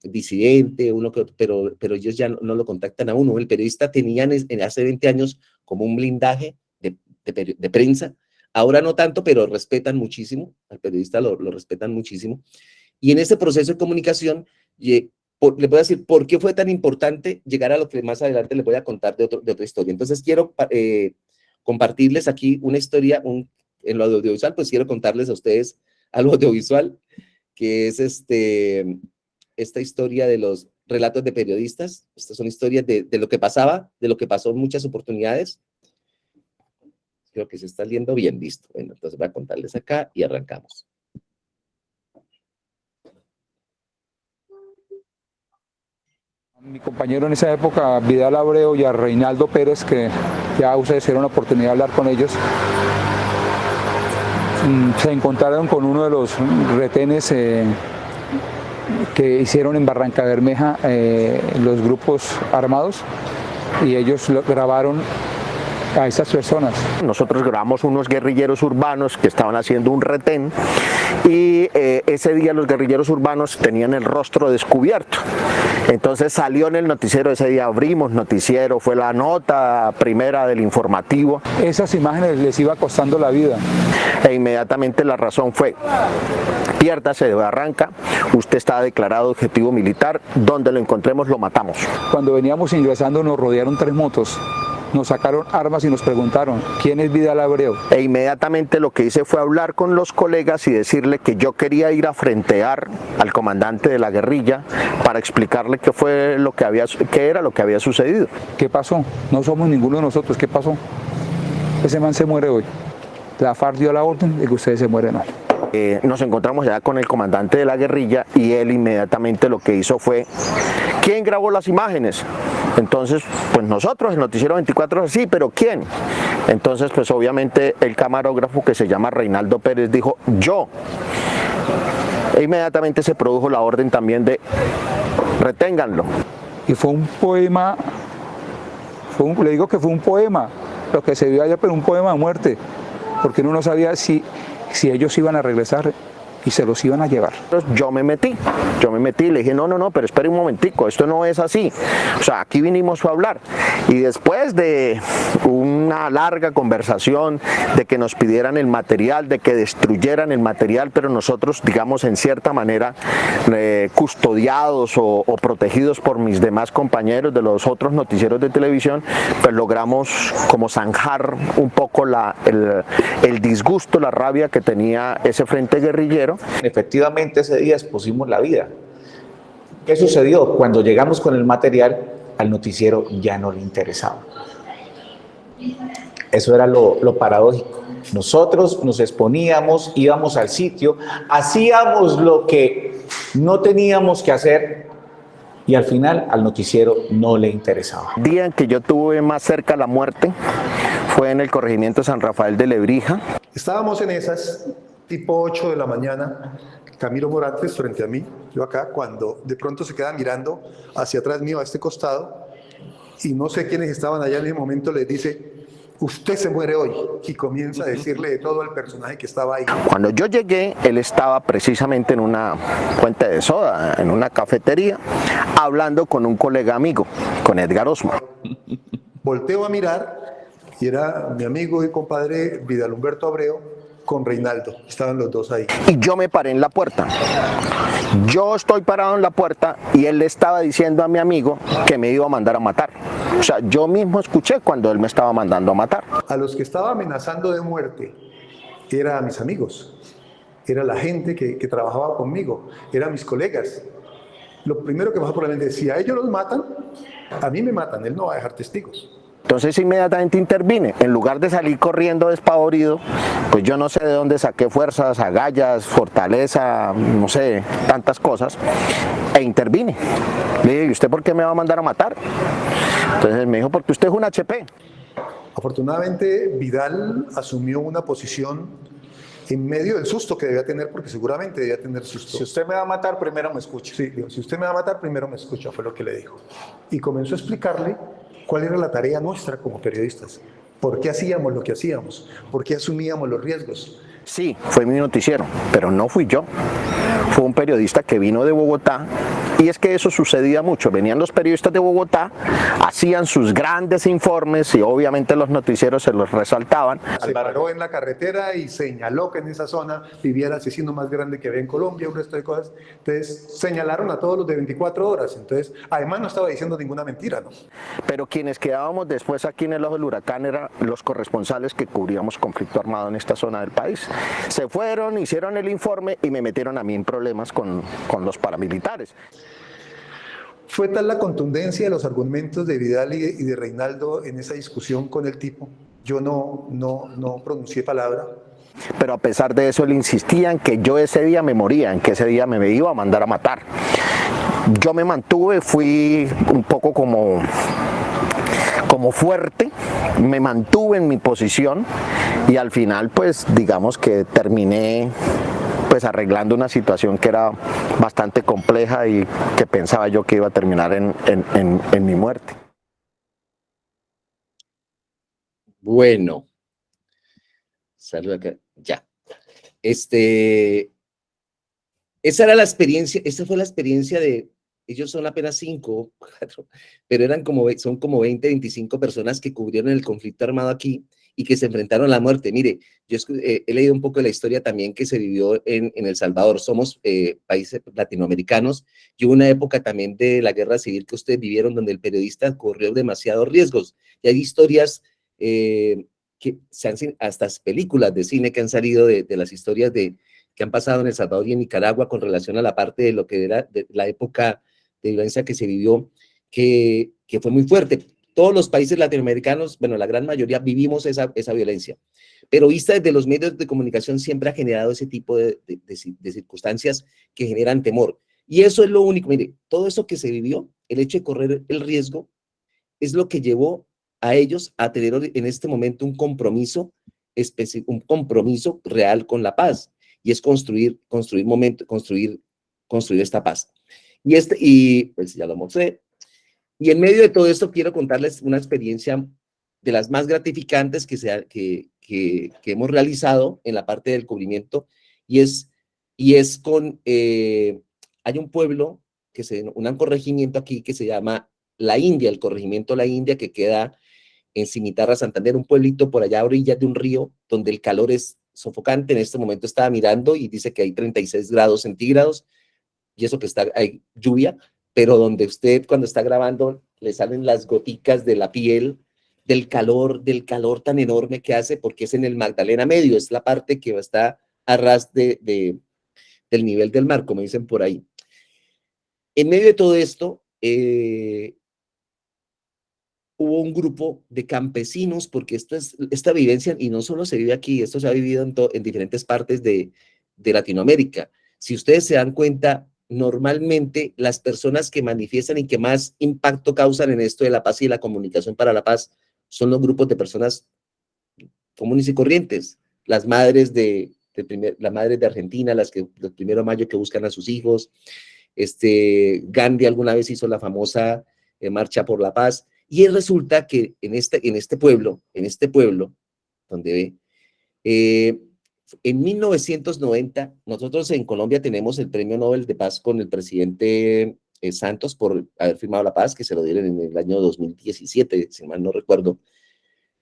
S10: disidente, pero ellos ya no lo contactan a uno. El periodista tenía hace 20 años como un blindaje de prensa, ahora no tanto, pero respetan muchísimo, al periodista lo respetan muchísimo. Y en ese proceso de comunicación, les voy a decir por qué fue tan importante llegar a lo que más adelante les voy a contar de otra historia. Entonces quiero compartirles aquí una historia, en lo audiovisual, pues quiero contarles a ustedes algo audiovisual, que es esta historia de los relatos de periodistas. Estas son historias de lo que pasaba, de lo que pasó en muchas oportunidades. Creo que se está viendo bien, listo. Bueno, entonces voy a contarles acá y arrancamos.
S11: Mi compañero en esa época, Vidal Abreu, y a Reinaldo Pérez, que ya ustedes tuvieron la oportunidad de hablar con ellos, se encontraron con uno de los retenes que hicieron en Barranca Bermeja los grupos armados, y ellos grabaron a esas personas.
S12: Nosotros grabamos unos guerrilleros urbanos que estaban haciendo un retén, y ese día los guerrilleros urbanos tenían el rostro descubierto. Entonces salió en el noticiero, ese día abrimos noticiero, fue la nota primera del informativo.
S11: Esas imágenes les iba costando la vida.
S12: E inmediatamente la razón fue: piérdase de Barranca, usted está declarado objetivo militar, donde lo encontremos lo matamos.
S11: Cuando veníamos ingresando nos rodearon 3 motos. Nos sacaron armas y nos preguntaron, ¿quién es Vidal Abreu?
S12: E inmediatamente lo que hice fue hablar con los colegas y decirle que yo quería ir a frentear al comandante de la guerrilla para explicarle qué era lo que había sucedido.
S11: ¿Qué pasó? No somos ninguno de nosotros, ¿qué pasó? Ese man se muere hoy. La FARC dio la orden de que ustedes se mueren hoy.
S12: Nos encontramos ya con el comandante de la guerrilla, y él inmediatamente lo que hizo fue: ¿quién grabó las imágenes? Entonces, pues nosotros, el noticiero 24 horas, sí, pero ¿quién? Entonces, pues obviamente el camarógrafo, que se llama Reinaldo Pérez, dijo: yo. E inmediatamente se produjo la orden también de reténganlo.
S11: Y fue un poema, le digo que fue un poema, lo que se vio allá, pero un poema de muerte, porque uno no sabía si si ellos iban a regresar y se los iban a llevar.
S12: Yo me metí y le dije, no, pero espere un momentico, esto no es así, o sea, aquí vinimos a hablar. Y después de una larga conversación, de que nos pidieran el material, de que destruyeran el material, pero nosotros, digamos, en cierta manera, custodiados o protegidos por mis demás compañeros de los otros noticieros de televisión, pues logramos como zanjar un poco el disgusto, la rabia que tenía ese frente guerrillero.
S13: Efectivamente, ese día expusimos la vida. ¿Qué sucedió? Cuando llegamos con el material, al noticiero ya no le interesaba. Eso era lo paradójico. Nosotros nos exponíamos, íbamos al sitio, hacíamos lo que no teníamos que hacer y al final al noticiero no le interesaba.
S12: El día en que yo tuve más cerca la muerte fue en el corregimiento San Rafael de Lebrija.
S14: Estábamos en esas, tipo 8 de la mañana, Camilo Morantes frente a mí, yo acá, cuando de pronto se queda mirando hacia atrás mío, a este costado, y no sé quiénes estaban allá en ese momento, les dice, usted se muere hoy, y comienza a decirle de todo al personaje que estaba ahí.
S12: Cuando yo llegué, él estaba precisamente en una fuente de soda, en una cafetería, hablando con un colega amigo, con Edgar Osma.
S14: Volteo a mirar, y era mi amigo y compadre Vidal Humberto Abreu, con Reinaldo, estaban los dos ahí.
S12: Y yo me paré en la puerta. Yo estoy parado en la puerta y él le estaba diciendo a mi amigo que me iba a mandar a matar. O sea, yo mismo escuché cuando él me estaba mandando a matar.
S14: A los que estaba amenazando de muerte, era a mis amigos, era la gente que trabajaba conmigo, eran mis colegas. Lo primero que pasó por la mente es, si a ellos los matan, a mí me matan, él no va a dejar testigos.
S12: Entonces inmediatamente intervine. En lugar de salir corriendo despavorido, pues yo no sé de dónde saqué fuerzas, agallas, fortaleza, no sé, tantas cosas, e intervine. Le dije, ¿y usted por qué me va a mandar a matar? Entonces me dijo, porque usted es un HP.
S14: Afortunadamente, Vidal asumió una posición en medio del susto que debía tener, porque seguramente debía tener susto.
S13: Si usted me va a matar, primero me escucha.
S14: Sí, digo, si usted me va a matar, primero me escucha, fue lo que le dijo. Y comenzó a explicarle cuál era la tarea nuestra como periodistas. ¿Por qué hacíamos lo que hacíamos? ¿Por qué asumíamos los riesgos?
S12: Sí, fue mi noticiero, pero no fui yo. Fue un periodista que vino de Bogotá, y es que eso sucedía mucho. Venían los periodistas de Bogotá, hacían sus grandes informes y obviamente los noticieros se los resaltaban.
S14: Se paró en la carretera y señaló que en esa zona vivía el asesino más grande que había en Colombia, un resto de cosas. Entonces señalaron a todos los de 24 horas. Entonces, además no estaba diciendo ninguna mentira, ¿no?
S12: Pero quienes quedábamos después aquí en el ojo del huracán eran los corresponsales que cubríamos conflicto armado en esta zona del país. Se fueron, hicieron el informe y me metieron a mí en problemas con los paramilitares.
S14: Fue tal la contundencia de los argumentos de Vidal y de Reinaldo en esa discusión con el tipo. Yo no pronuncié palabra.
S12: Pero a pesar de eso, él insistía en que yo ese día me moría, en que ese día me iba a mandar a matar. Yo me mantuve, fui un poco como fuerte, me mantuve en mi posición y al final, pues digamos que terminé pues arreglando una situación que era bastante compleja y que pensaba yo que iba a terminar en mi muerte.
S10: Bueno, salud acá, ya. Esa era la experiencia, esa fue la experiencia de, ellos son apenas 5, 4, pero son como 20, 25 personas que cubrieron el conflicto armado aquí y que se enfrentaron a la muerte. Mire, yo he leído un poco de la historia también que se vivió en El Salvador. Somos países latinoamericanos y hubo una época también de la guerra civil que ustedes vivieron donde el periodista corrió demasiados riesgos. Y hay historias que se han, hasta películas de cine que han salido de las historias que han pasado en El Salvador y en Nicaragua con relación a la parte de lo que era de la época de violencia que se vivió, que fue muy fuerte. Todos los países latinoamericanos, bueno, la gran mayoría vivimos esa violencia, pero vista desde los medios de comunicación siempre ha generado ese tipo de circunstancias que generan temor. Y eso es lo único, mire, todo eso que se vivió, el hecho de correr el riesgo, es lo que llevó a ellos a tener en este momento un compromiso real con la paz, y es construir esta paz. Y pues ya lo mostré. Y en medio de todo esto quiero contarles una experiencia de las más gratificantes que hemos realizado en la parte del cubrimiento, y es con, hay un pueblo, un corregimiento aquí que se llama La India, el corregimiento La India, que queda en Cimitarra, Santander, un pueblito por allá a orillas de un río, donde el calor es sofocante. En este momento estaba mirando y dice que hay 36 grados centígrados, y eso que hay lluvia, pero donde usted cuando está grabando le salen las goticas de la piel, del calor tan enorme que hace, porque es en el Magdalena Medio, es la parte que está a ras del nivel del mar, como dicen por ahí. En medio de todo esto, hubo un grupo de campesinos, porque esta vivencia, y no solo se vive aquí, esto se ha vivido en diferentes partes de Latinoamérica. Si ustedes se dan cuenta, normalmente las personas que manifiestan y que más impacto causan en esto de la paz y la comunicación para la paz son los grupos de personas comunes y corrientes, las madres de Argentina, las que el 1 de mayo que buscan a sus hijos. Gandhi alguna vez hizo la famosa marcha por la paz, y resulta que en este pueblo, donde en 1990, nosotros en Colombia tenemos el Premio Nobel de Paz con el presidente Santos por haber firmado la paz, que se lo dieron en el año 2017, si mal no recuerdo.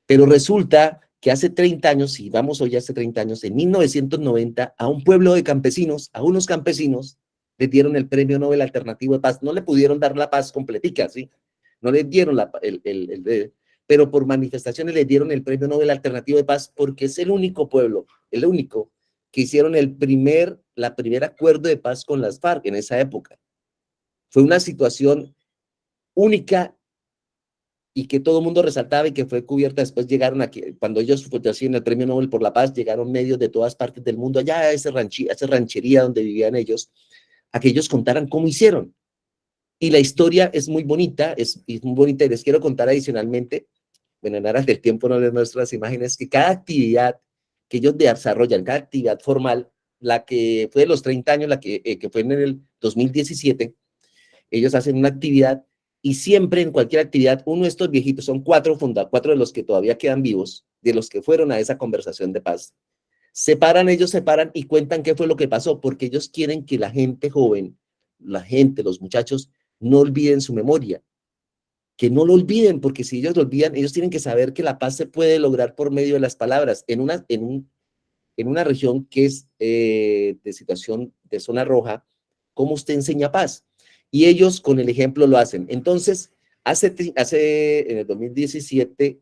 S10: Pero resulta que hace 30 años, si vamos hoy hace 30 años, en 1990, a un pueblo de campesinos, a unos campesinos, les dieron el Premio Nobel Alternativo de Paz. No le pudieron dar la paz completica, ¿sí? No les dieron pero por manifestaciones le dieron el Premio Nobel Alternativo de Paz, porque es el único pueblo, el único, que hicieron el primer acuerdo de paz con las FARC en esa época. Fue una situación única y que todo el mundo resaltaba y que fue cubierta. Después llegaron aquí, cuando ellos recibieron el Premio Nobel por la Paz, llegaron medios de todas partes del mundo, allá a esa ranchería donde vivían ellos, a que ellos contaran cómo hicieron. Y la historia es muy bonita, y les quiero contar adicionalmente, bueno, en aras del tiempo no les muestro las imágenes, que cada actividad que ellos desarrollan, cada actividad formal, la que fue de los 30 años, la que fue en el 2017, ellos hacen una actividad, y siempre en cualquier actividad, uno de estos viejitos, son cuatro de los que todavía quedan vivos, de los que fueron a esa conversación de paz, ellos se paran y cuentan qué fue lo que pasó, porque ellos quieren que la gente joven, los muchachos, no olviden su memoria, que no lo olviden, porque si ellos lo olvidan, ellos tienen que saber que la paz se puede lograr por medio de las palabras. En una región que es de situación de zona roja, ¿cómo usted enseña paz? Y ellos con el ejemplo lo hacen. Entonces, en el 2017,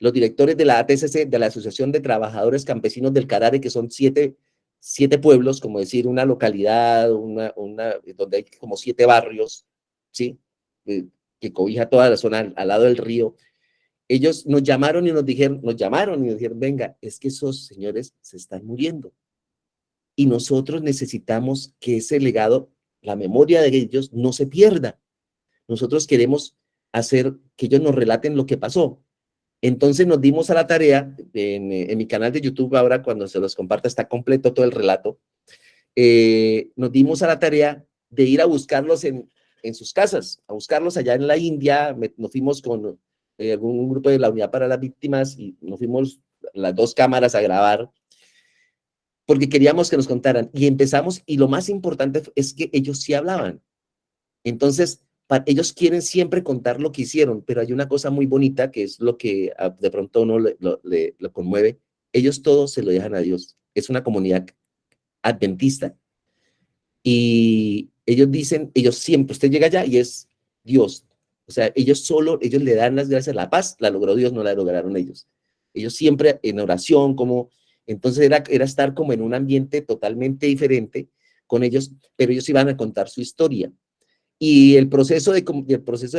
S10: los directores de la ATCC, de la Asociación de Trabajadores Campesinos del Carare, que son siete pueblos, como decir, una localidad, donde hay como 7 barrios, ¿sí? Que cobija toda la zona al lado del río. Ellos nos llamaron y nos dijeron, venga, es que esos señores se están muriendo. Y nosotros necesitamos que ese legado, la memoria de ellos, no se pierda. Nosotros queremos hacer que ellos nos relaten lo que pasó. Entonces nos dimos a la tarea, en mi canal de YouTube ahora, cuando se los comparta, está completo todo el relato, nos dimos a la tarea de ir a buscarlos en sus casas, a buscarlos allá en la India. Nos fuimos con algún grupo de la Unidad para las Víctimas y nos fuimos las 2 cámaras a grabar, porque queríamos que nos contaran. Y empezamos, y lo más importante es que ellos sí hablaban. Entonces, ellos quieren siempre contar lo que hicieron, pero hay una cosa muy bonita que es lo que de pronto uno lo conmueve. Ellos todos se lo dejan a Dios. Es una comunidad adventista y ellos dicen, ellos siempre, usted llega allá y es Dios. O sea, ellos le dan las gracias. La paz la logró Dios, no la lograron ellos. Ellos siempre en oración, entonces era estar como en un ambiente totalmente diferente con ellos, pero ellos iban a contar su historia. Y el proceso de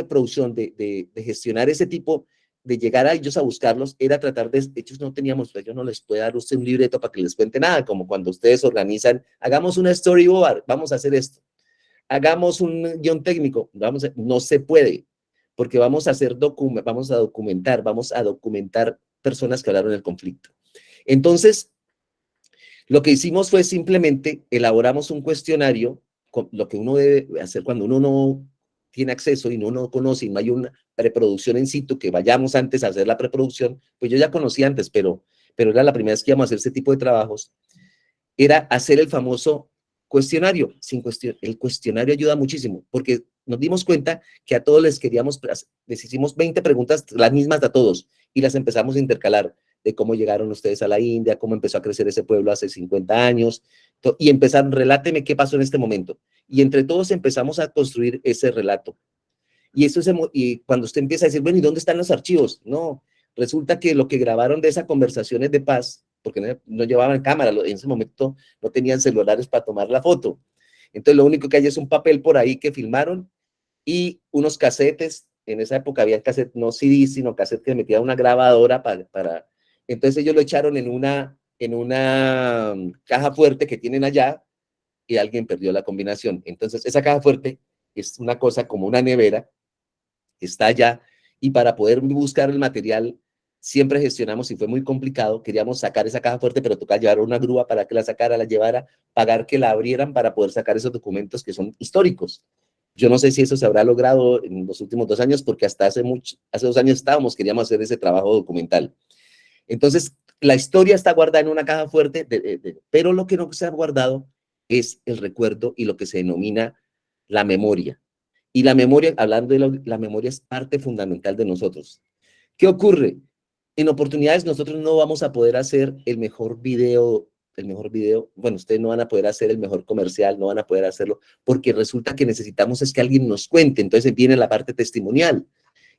S10: producción, de gestionar ese tipo, de llegar a ellos a buscarlos, era tratar ellos no les puede dar usted un libreto para que les cuente nada, como cuando ustedes organizan, hagamos una storyboard, vamos a hacer esto, hagamos un guión técnico, no se puede, porque vamos a documentar personas que hablaron del conflicto. Entonces, lo que hicimos fue simplemente elaboramos un cuestionario, lo que uno debe hacer cuando uno tiene acceso y no conoce y no hay una preproducción en situ, que vayamos antes a hacer la preproducción, pues yo ya conocí antes, pero era la primera vez que íbamos a hacer este tipo de trabajos, era hacer el famoso cuestionario. El cuestionario ayuda muchísimo, porque nos dimos cuenta que a todos les hicimos 20 preguntas, las mismas a todos, y las empezamos a intercalar, de cómo llegaron ustedes a la India, cómo empezó a crecer ese pueblo hace 50 años, y empezaron, reláteme qué pasó en este momento. Y entre todos empezamos a construir ese relato. Y cuando usted empieza a decir, bueno, ¿y dónde están los archivos? No, resulta que lo que grabaron de esas conversaciones de paz, porque no llevaban cámara, en ese momento no tenían celulares para tomar la foto. Entonces lo único que hay es un papel por ahí que filmaron y unos casetes. En esa época había casetes, no CD, sino casetes que metían una grabadora para. Entonces ellos lo echaron en una caja fuerte que tienen allá y alguien perdió la combinación. Entonces esa caja fuerte es una cosa como una nevera, está allá, y para poder buscar el material siempre gestionamos, y fue muy complicado, queríamos sacar esa caja fuerte, pero tocaba llevar una grúa para que la sacara, la llevara, pagar que la abrieran para poder sacar esos documentos que son históricos. Yo no sé si eso se habrá logrado en los últimos 2 años, porque hasta hace 2 años queríamos hacer ese trabajo documental. Entonces, la historia está guardada en una caja fuerte, pero lo que no se ha guardado es el recuerdo y lo que se denomina la memoria. Y la memoria, hablando de la memoria, es parte fundamental de nosotros. ¿Qué ocurre? En oportunidades nosotros no vamos a poder hacer el mejor video, bueno, ustedes no van a poder hacer el mejor comercial, no van a poder hacerlo, porque resulta que necesitamos es que alguien nos cuente, entonces viene la parte testimonial.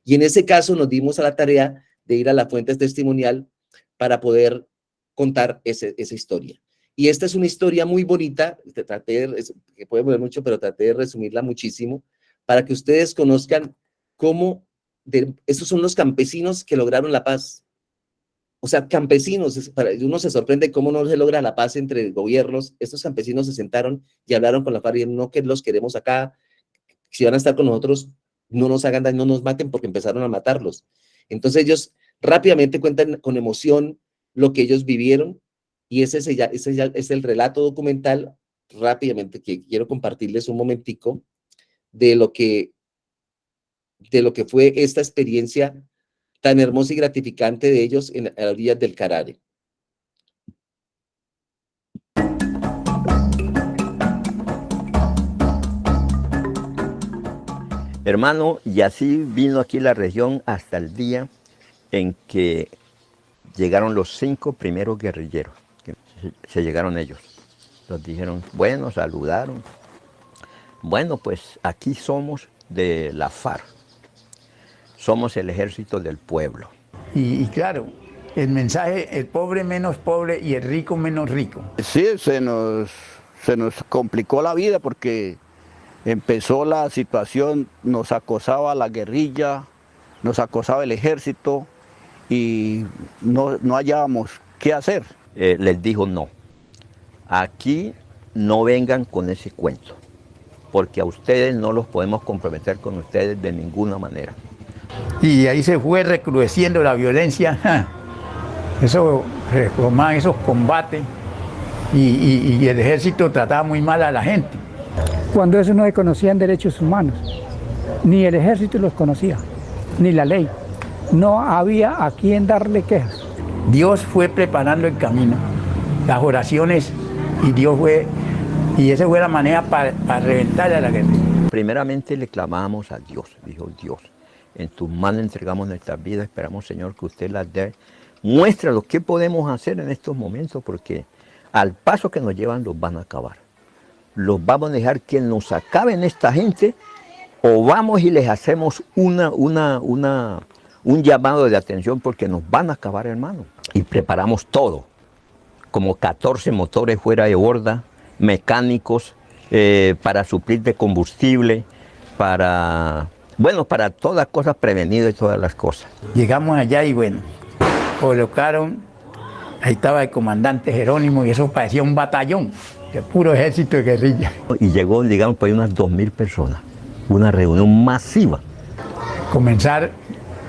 S10: Y en ese caso nos dimos a la tarea de ir a la fuente testimonial para poder contar esa historia. Y esta es una historia muy bonita, que puede mover mucho, pero traté de resumirla muchísimo, para que ustedes conozcan cómo esos son los campesinos que lograron la paz. O sea, campesinos, uno se sorprende cómo no se logra la paz entre gobiernos. Estos campesinos se sentaron y hablaron con la FARC y dijeron, no, que los queremos acá, si van a estar con nosotros, no nos hagan daño, no nos maten, porque empezaron a matarlos. Entonces ellos rápidamente cuentan con emoción lo que ellos vivieron, y ese es el relato documental, rápidamente, que quiero compartirles un momentico de lo que fue esta experiencia tan hermosa y gratificante de ellos a las orillas del Carare.
S15: Hermano, y así vino aquí la región hasta el día en que llegaron los 5 primeros guerrilleros, que se llegaron ellos. Nos dijeron, bueno, saludaron. Bueno, pues aquí somos de la FARC. Somos el ejército del pueblo.
S16: Y claro, el mensaje, el pobre menos pobre y el rico menos rico.
S12: Sí, se nos complicó la vida porque empezó la situación, nos acosaba la guerrilla, nos acosaba el ejército y no hallábamos qué hacer.
S15: Les dijo no, aquí no vengan con ese cuento, porque a ustedes no los podemos comprometer con ustedes de ninguna manera.
S16: Y ahí se fue recrudeciendo la violencia, esos combates, y el ejército trataba muy mal a la gente.
S17: Cuando eso no se conocían derechos humanos, ni el ejército los conocía, ni la ley. No había a quién darle quejas.
S16: Dios fue preparando el camino, las oraciones, y esa fue la manera para reventar a la guerra.
S15: Primeramente le clamábamos a Dios, dijo Dios. En tus manos entregamos nuestras vidas, esperamos, Señor, que usted las dé. Muéstranos qué podemos hacer en estos momentos, porque al paso que nos llevan los van a acabar. Los vamos a dejar que nos acaben esta gente, o vamos y les hacemos un llamado de atención, porque nos van a acabar, hermano. Y preparamos todo, como 14 motores fuera de borda, mecánicos, para suplir de combustible, para todas cosas prevenidas y todas las cosas.
S16: Llegamos allá y bueno, colocaron, ahí estaba el comandante Jerónimo y eso parecía un batallón, de puro ejército de guerrilla.
S15: Y llegó, digamos, por ahí unas 2.000 personas, una reunión masiva.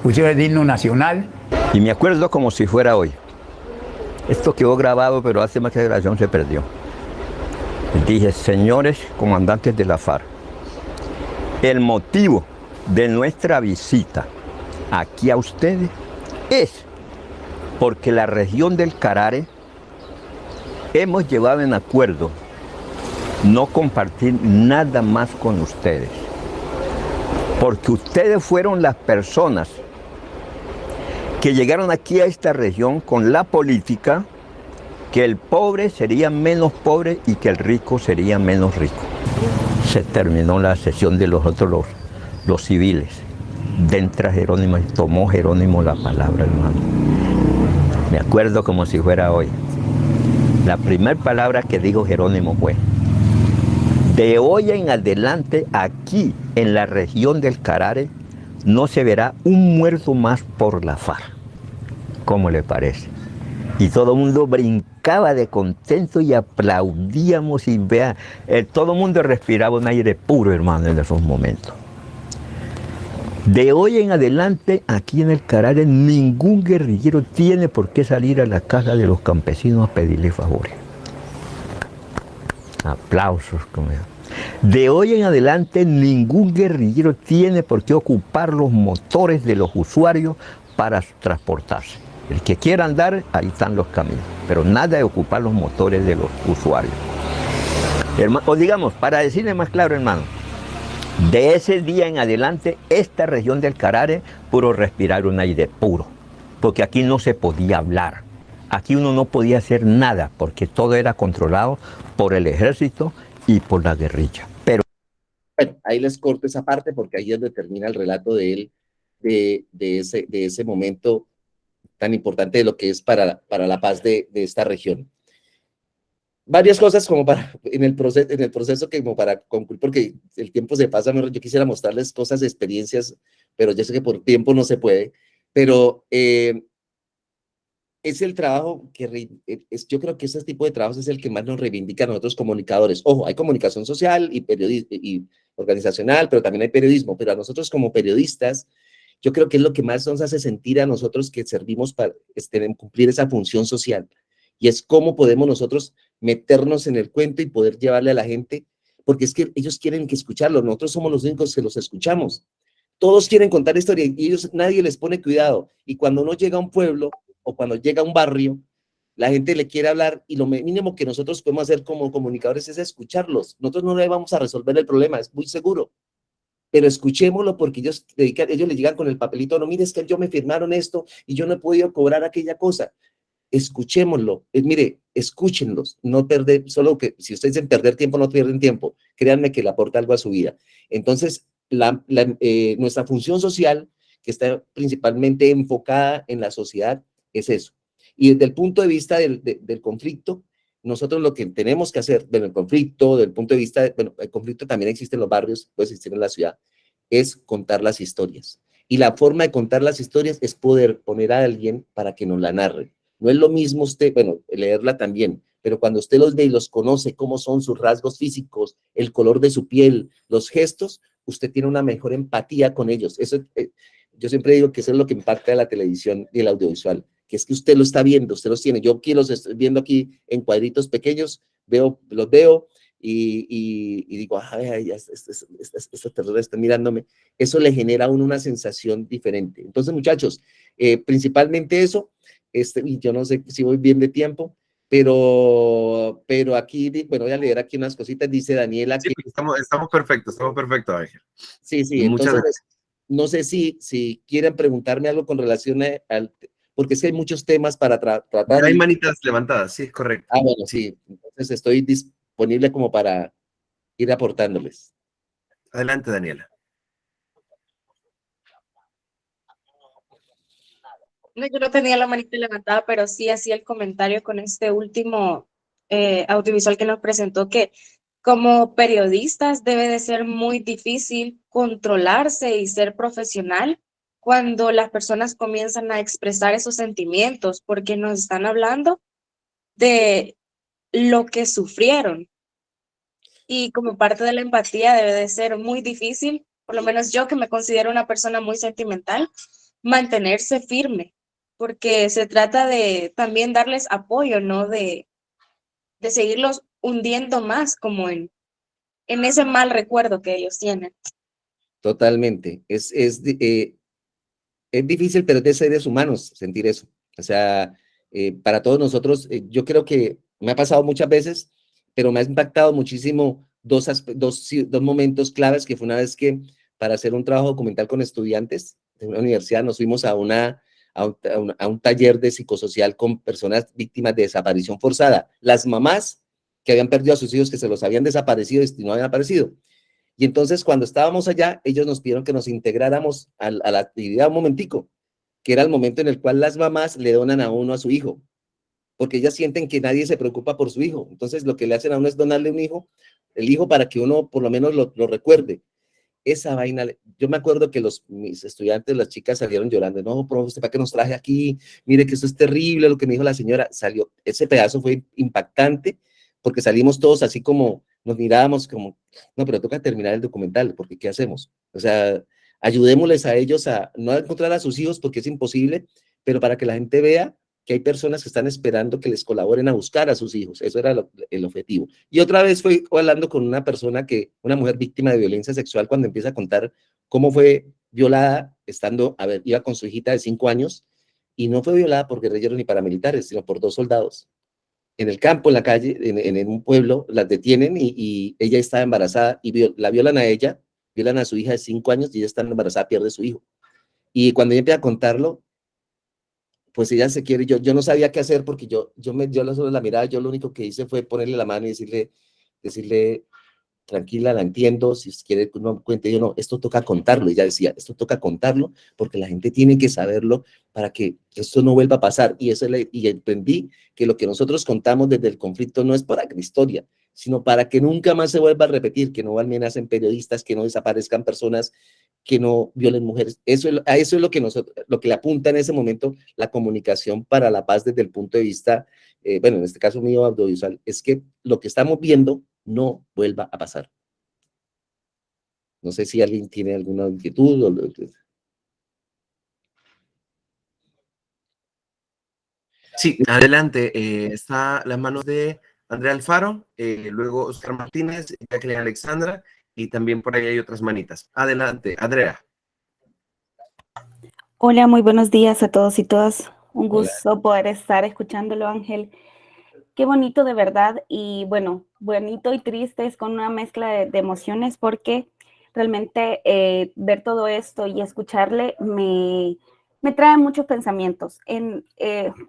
S16: Pusieron el himno nacional.
S15: Y me acuerdo como si fuera hoy. Esto quedó grabado, pero hace más que la grabación se perdió. Dije, señores comandantes de la FARC, El motivo de nuestra visita aquí a ustedes es porque la región del Carare hemos llevado en acuerdo no compartir nada más con ustedes, porque ustedes fueron las personas que llegaron aquí a esta región con la política que el pobre sería menos pobre y que el rico sería menos rico. Se terminó la sesión de los civiles. Entra Jerónimo y tomó Jerónimo la palabra, hermano. Me acuerdo como si fuera hoy. La primera palabra que dijo Jerónimo fue: de hoy en adelante, aquí en la región del Carare, no se verá un muerto más por la FARC. ¿Cómo le parece? Y todo el mundo brincaba de contento y aplaudíamos y vea, todo el mundo respiraba un aire puro, hermano, en esos momentos. De hoy en adelante, aquí en el Carare, ningún guerrillero tiene por qué salir a la casa de los campesinos a pedirle favores. Aplausos. De hoy en adelante, ningún guerrillero tiene por qué ocupar los motores de los usuarios para transportarse. El que quiera andar, ahí están los caminos, pero nada de ocupar los motores de los usuarios. O digamos, para decirle más claro, hermano, de ese día en adelante, esta región del Carare pudo respirar un aire puro, porque aquí no se podía hablar, aquí uno no podía hacer nada, porque todo era controlado por el ejército y por la guerrilla. Pero
S10: bueno, ahí les corto esa parte porque ahí es donde termina el relato de él, de ese momento tan importante de lo que es para la paz de esta región. Varias cosas como en el proceso que como para concluir, porque el tiempo se pasa, yo quisiera mostrarles cosas, experiencias, pero yo sé que por tiempo no se puede, pero es el trabajo yo creo que ese tipo de trabajos es el que más nos reivindica a nosotros comunicadores. Ojo, hay comunicación social y organizacional, pero también hay periodismo, pero a nosotros como periodistas, yo creo que es lo que más nos hace sentir a nosotros que servimos para cumplir esa función social. Y es cómo podemos nosotros meternos en el cuento y poder llevarle a la gente, porque es que ellos quieren que escucharlo, nosotros somos los únicos que los escuchamos. Todos quieren contar historia y ellos, nadie les pone cuidado. Y cuando uno llega a un pueblo o cuando llega a un barrio, la gente le quiere hablar y lo mínimo que nosotros podemos hacer como comunicadores es escucharlos. Nosotros no le vamos a resolver el problema, es muy seguro. Pero escuchémoslo porque ellos le llegan con el papelito, no, mire, es que yo me firmaron esto y yo no he podido cobrar aquella cosa. Escuchémoslo, mire, escúchenlos, no perder, solo que si ustedes dicen perder tiempo, no pierden tiempo, créanme que le aporta algo a su vida. Entonces, nuestra función social, que está principalmente enfocada en la sociedad, es eso. Y desde el punto de vista del conflicto, nosotros lo que tenemos que hacer, bueno, el conflicto, del punto de vista, bueno, el conflicto también existe en los barrios, puede existir en la ciudad, es contar las historias. Y la forma de contar las historias es poder poner a alguien para que nos la narre. No es lo mismo usted, bueno, leerla también, pero cuando usted los ve y los conoce, cómo son sus rasgos físicos, el color de su piel, los gestos, usted tiene una mejor empatía con ellos. Eso, yo siempre digo que eso es lo que impacta de la televisión y el audiovisual, que es que usted lo está viendo, usted los tiene. Yo aquí los estoy viendo aquí en cuadritos pequeños, los veo y digo, ay, esta persona está mirándome. Eso le genera a uno una sensación diferente. Entonces, muchachos, principalmente eso, y yo no sé si voy bien de tiempo, pero aquí, bueno, voy a leer aquí unas cositas, dice Daniela.
S18: Sí, que estamos perfectos, Ángel.
S10: Sí, entonces, no sé si quieren preguntarme algo con relación porque es que hay muchos temas para tratar.
S18: Ya hay manitas levantadas, sí, es correcto.
S10: Ah, bueno, sí, entonces estoy disponible como para ir aportándoles.
S18: Adelante, Daniela.
S1: No, yo no tenía la manita levantada, pero sí hacía el comentario con este último audiovisual que nos presentó, que como periodistas debe de ser muy difícil controlarse y ser profesional cuando las personas comienzan a expresar esos sentimientos, porque nos están hablando de lo que sufrieron. Y como parte de la empatía debe de ser muy difícil, por lo menos yo que me considero una persona muy sentimental, mantenerse firme, porque se trata de también darles apoyo, no de seguirlos hundiendo más como en ese mal recuerdo que ellos tienen.
S10: Totalmente. Es difícil, pero es de seres humanos sentir eso. O sea, para todos nosotros, yo creo que me ha pasado muchas veces, pero me ha impactado muchísimo dos momentos claves, que fue una vez que para hacer un trabajo documental con estudiantes de una universidad nos fuimos a un taller de psicosocial con personas víctimas de desaparición forzada. Las mamás que habían perdido a sus hijos, que se los habían desaparecido y no habían aparecido. Y entonces cuando estábamos allá, ellos nos pidieron que nos integráramos a la actividad un momentico, que era el momento en el cual las mamás le donan a uno a su hijo, porque ellas sienten que nadie se preocupa por su hijo. Entonces lo que le hacen a uno es donarle un hijo, el hijo, para que uno por lo menos lo recuerde. Esa vaina, yo me acuerdo que mis estudiantes, las chicas salieron llorando. No, profe, ¿usted para qué nos traje aquí? Mire que eso es terrible, lo que me dijo la señora. Salió, ese pedazo fue impactante, porque salimos todos así como, nos mirábamos como, no, pero toca terminar el documental, porque ¿qué hacemos? O sea, ayudémosles a ellos a no encontrar a sus hijos, porque es imposible, pero para que la gente vea que hay personas que están esperando que les colaboren a buscar a sus hijos. Eso era el objetivo. Y otra vez fue hablando con una persona una mujer víctima de violencia sexual, cuando empieza a contar cómo fue violada iba con su hijita de 5 años, y no fue violada por guerrilleros ni paramilitares, sino por 2 soldados. En el campo, en la calle, en un pueblo, las detienen y ella está embarazada y la violan a ella, violan a su hija de 5 años y ella está embarazada, pierde su hijo. Y cuando ella empieza a contarlo, pues ella se quiere, yo no sabía qué hacer, porque yo solo la miraba, yo lo único que hice fue ponerle la mano y decirle, tranquila, la entiendo, si quiere que uno cuente. Yo no, esto toca contarlo. Ella decía, esto toca contarlo porque la gente tiene que saberlo para que esto no vuelva a pasar. Y entendí que lo que nosotros contamos desde el conflicto no es para la historia, sino para que nunca más se vuelva a repetir, que no amenacen periodistas, que no desaparezcan personas, que no violen mujeres. A eso es lo que le apunta en ese momento la comunicación para la paz desde el punto de vista, bueno, en este caso mío audiovisual, es que lo que estamos viendo no vuelva a pasar. No sé si alguien tiene alguna inquietud.
S18: Sí, adelante. Está las manos de Andrea Alfaro, luego Oscar Martínez, Jacqueline Alexandra, y también por ahí hay otras manitas. Adelante, Andrea.
S19: Hola, muy buenos días a todos y todas. Un
S10: Hola.
S19: gusto poder estar escuchándolo, Ángel. Qué bonito de verdad, y bueno, bonito y triste, es con una mezcla de emociones, porque realmente ver todo esto y escucharle me trae muchos pensamientos.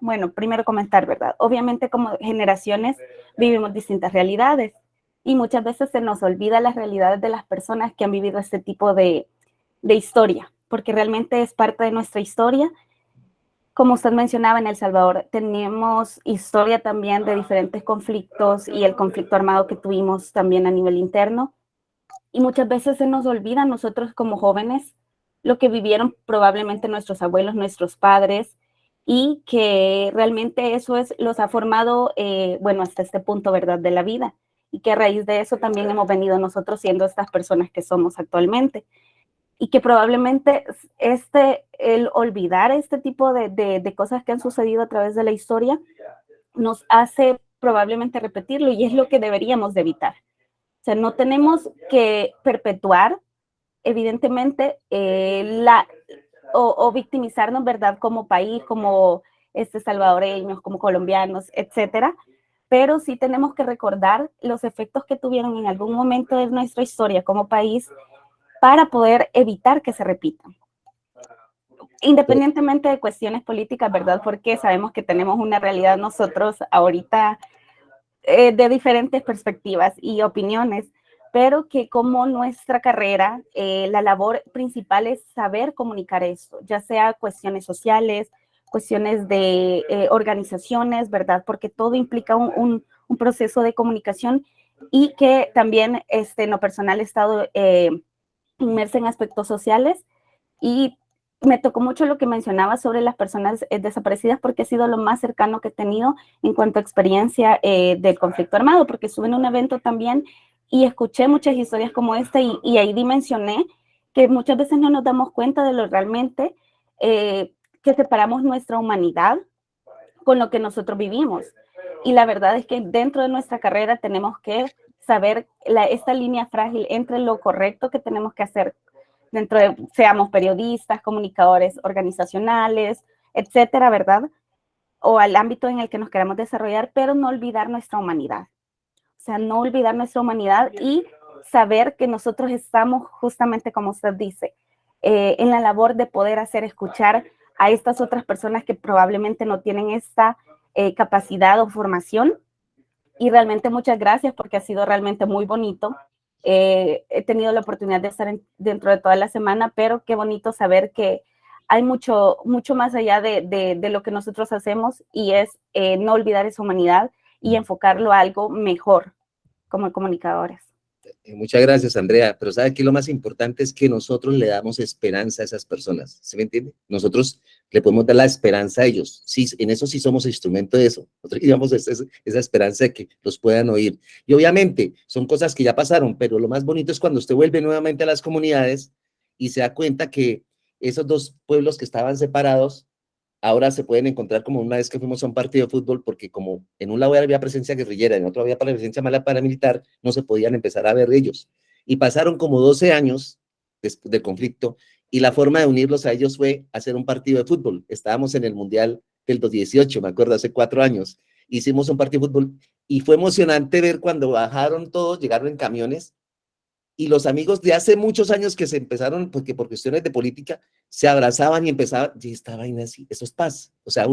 S19: Bueno, primero comentar, ¿verdad? Obviamente como generaciones vivimos distintas realidades y muchas veces se nos olvida las realidades de las personas que han vivido este tipo de historia, porque realmente es parte de nuestra historia. Como usted mencionaba, en El Salvador tenemos historia también de diferentes conflictos y el conflicto armado que tuvimos también a nivel interno. Y muchas veces se nos olvida a nosotros como jóvenes lo que vivieron probablemente nuestros abuelos, nuestros padres, y que realmente eso los ha formado, bueno, hasta este punto, ¿verdad?, de la vida. Y que a raíz de eso también hemos venido nosotros siendo estas personas que somos actualmente. Y que probablemente el olvidar este tipo de cosas que han sucedido a través de la historia nos hace probablemente repetirlo, y es lo que deberíamos de evitar. O sea, no tenemos que perpetuar, evidentemente, o victimizarnos, ¿verdad?, como país, como salvadoreños, como colombianos, etcétera, pero sí tenemos que recordar los efectos que tuvieron en algún momento de nuestra historia como país, para poder evitar que se repitan. Independientemente de cuestiones políticas, ¿verdad? Porque sabemos que tenemos una realidad nosotros ahorita de diferentes perspectivas y opiniones, pero que como nuestra carrera, la labor principal es saber comunicar esto, ya sea cuestiones sociales, cuestiones de organizaciones, ¿verdad? Porque todo implica un proceso de comunicación, y que también en lo personal he estado inmersa en aspectos sociales, y me tocó mucho lo que mencionaba sobre las personas desaparecidas, porque ha sido lo más cercano que he tenido en cuanto a experiencia del conflicto armado, porque estuve en un evento también y escuché muchas historias como esta, y ahí dimensioné que muchas veces no nos damos cuenta de lo realmente que separamos nuestra humanidad con lo que nosotros vivimos. Y la verdad es que dentro de nuestra carrera tenemos que saber esta línea frágil entre lo correcto que tenemos que hacer seamos periodistas, comunicadores organizacionales, etcétera, ¿verdad? O al ámbito en el que nos queremos desarrollar, pero no olvidar nuestra humanidad. O sea, no olvidar nuestra humanidad y saber que nosotros estamos justamente, como usted dice, en la labor de poder hacer escuchar a estas otras personas que probablemente no tienen esta capacidad o formación. Y realmente muchas gracias porque ha sido realmente muy bonito. He tenido la oportunidad de estar dentro de toda la semana, pero qué bonito saber que hay mucho más allá de lo que nosotros hacemos y es no olvidar esa humanidad y enfocarlo a algo mejor como comunicadores.
S10: Muchas gracias, Andrea. Pero ¿sabe qué? Lo más importante es que nosotros le damos esperanza a esas personas. ¿Sí me entiende? Nosotros le podemos dar la esperanza a ellos. Sí, en eso sí somos instrumento de eso. Nosotros llevamos esa esperanza de que los puedan oír. Y obviamente son cosas que ya pasaron, pero lo más bonito es cuando usted vuelve nuevamente a las comunidades y se da cuenta que esos dos pueblos que estaban separados ahora se pueden encontrar como una vez que fuimos a un partido de fútbol, porque como en un lado había presencia guerrillera, en otro había presencia mala paramilitar, no se podían empezar a ver ellos. Y pasaron como 12 años del conflicto, y la forma de unirlos a ellos fue hacer un partido de fútbol. Estábamos en el Mundial del 2018, me acuerdo, hace 4 años. Hicimos un partido de fútbol, y fue emocionante ver cuando bajaron todos, llegaron en camiones, y los amigos de hace muchos años que se empezaron, porque por cuestiones de política, se abrazaban y empezaban, y esta vaina así, eso es paz. O sea,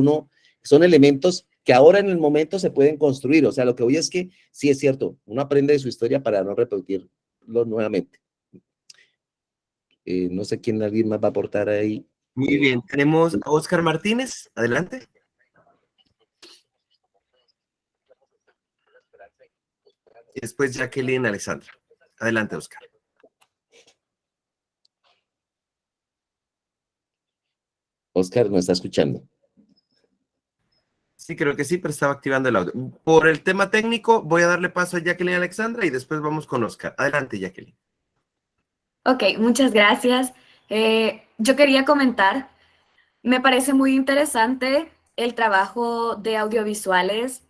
S10: son elementos que ahora en el momento se pueden construir. O sea, lo que voy es que sí es cierto, uno aprende de su historia para no repetirlo nuevamente. No sé quién alguien más va a aportar ahí.
S18: Muy bien, tenemos a Oscar Martínez, adelante. Y después Jacqueline Alexandra. Adelante, Oscar.
S10: Oscar, ¿no está escuchando?
S18: Sí, creo que sí, pero estaba activando el audio. Por el tema técnico, voy a darle paso a Jacqueline Alexandra y después vamos con Oscar. Adelante, Jacqueline.
S7: Ok, muchas gracias. Yo quería comentar, me parece muy interesante el trabajo de audiovisuales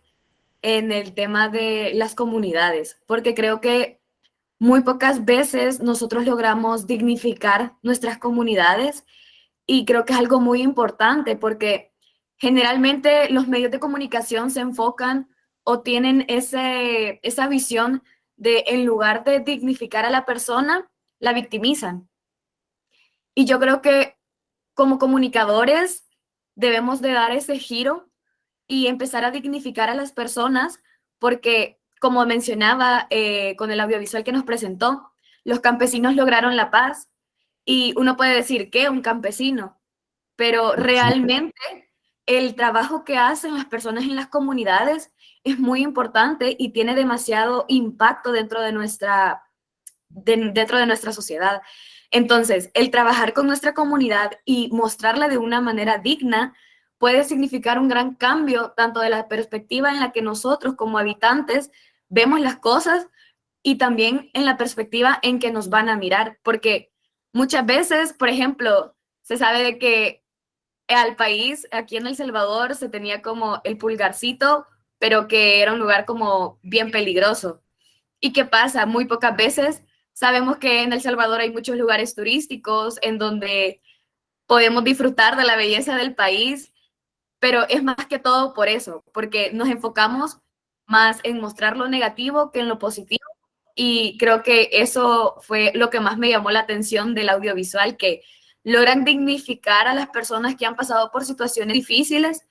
S7: en el tema de las comunidades, porque creo que muy pocas veces nosotros logramos dignificar nuestras comunidades y creo que es algo muy importante porque generalmente los medios de comunicación se enfocan o tienen esa visión de en lugar de dignificar a la persona, la victimizan. Y yo creo que como comunicadores debemos de dar ese giro y empezar a dignificar a las personas porque, como mencionaba con el audiovisual que nos presentó, los campesinos lograron la paz y uno puede decir que un campesino, pero realmente el trabajo que hacen las personas en las comunidades es muy importante y tiene demasiado impacto dentro de nuestra sociedad. Entonces, el trabajar con nuestra comunidad y mostrarla de una manera digna puede significar un gran cambio, tanto de la perspectiva en la que nosotros como habitantes vemos las cosas y también en la perspectiva en que nos van a mirar, porque muchas veces, por ejemplo, se sabe de que al país, aquí en El Salvador, se tenía como el pulgarcito, pero que era un lugar como bien peligroso. ¿Y qué pasa? Muy pocas veces sabemos que en El Salvador hay muchos lugares turísticos en donde podemos disfrutar de la belleza del país, pero es más que todo por eso, porque nos enfocamos más en mostrar lo negativo que en lo positivo. Y creo que eso fue lo que más me llamó la atención del audiovisual, que logran dignificar a las personas que han pasado por situaciones difíciles.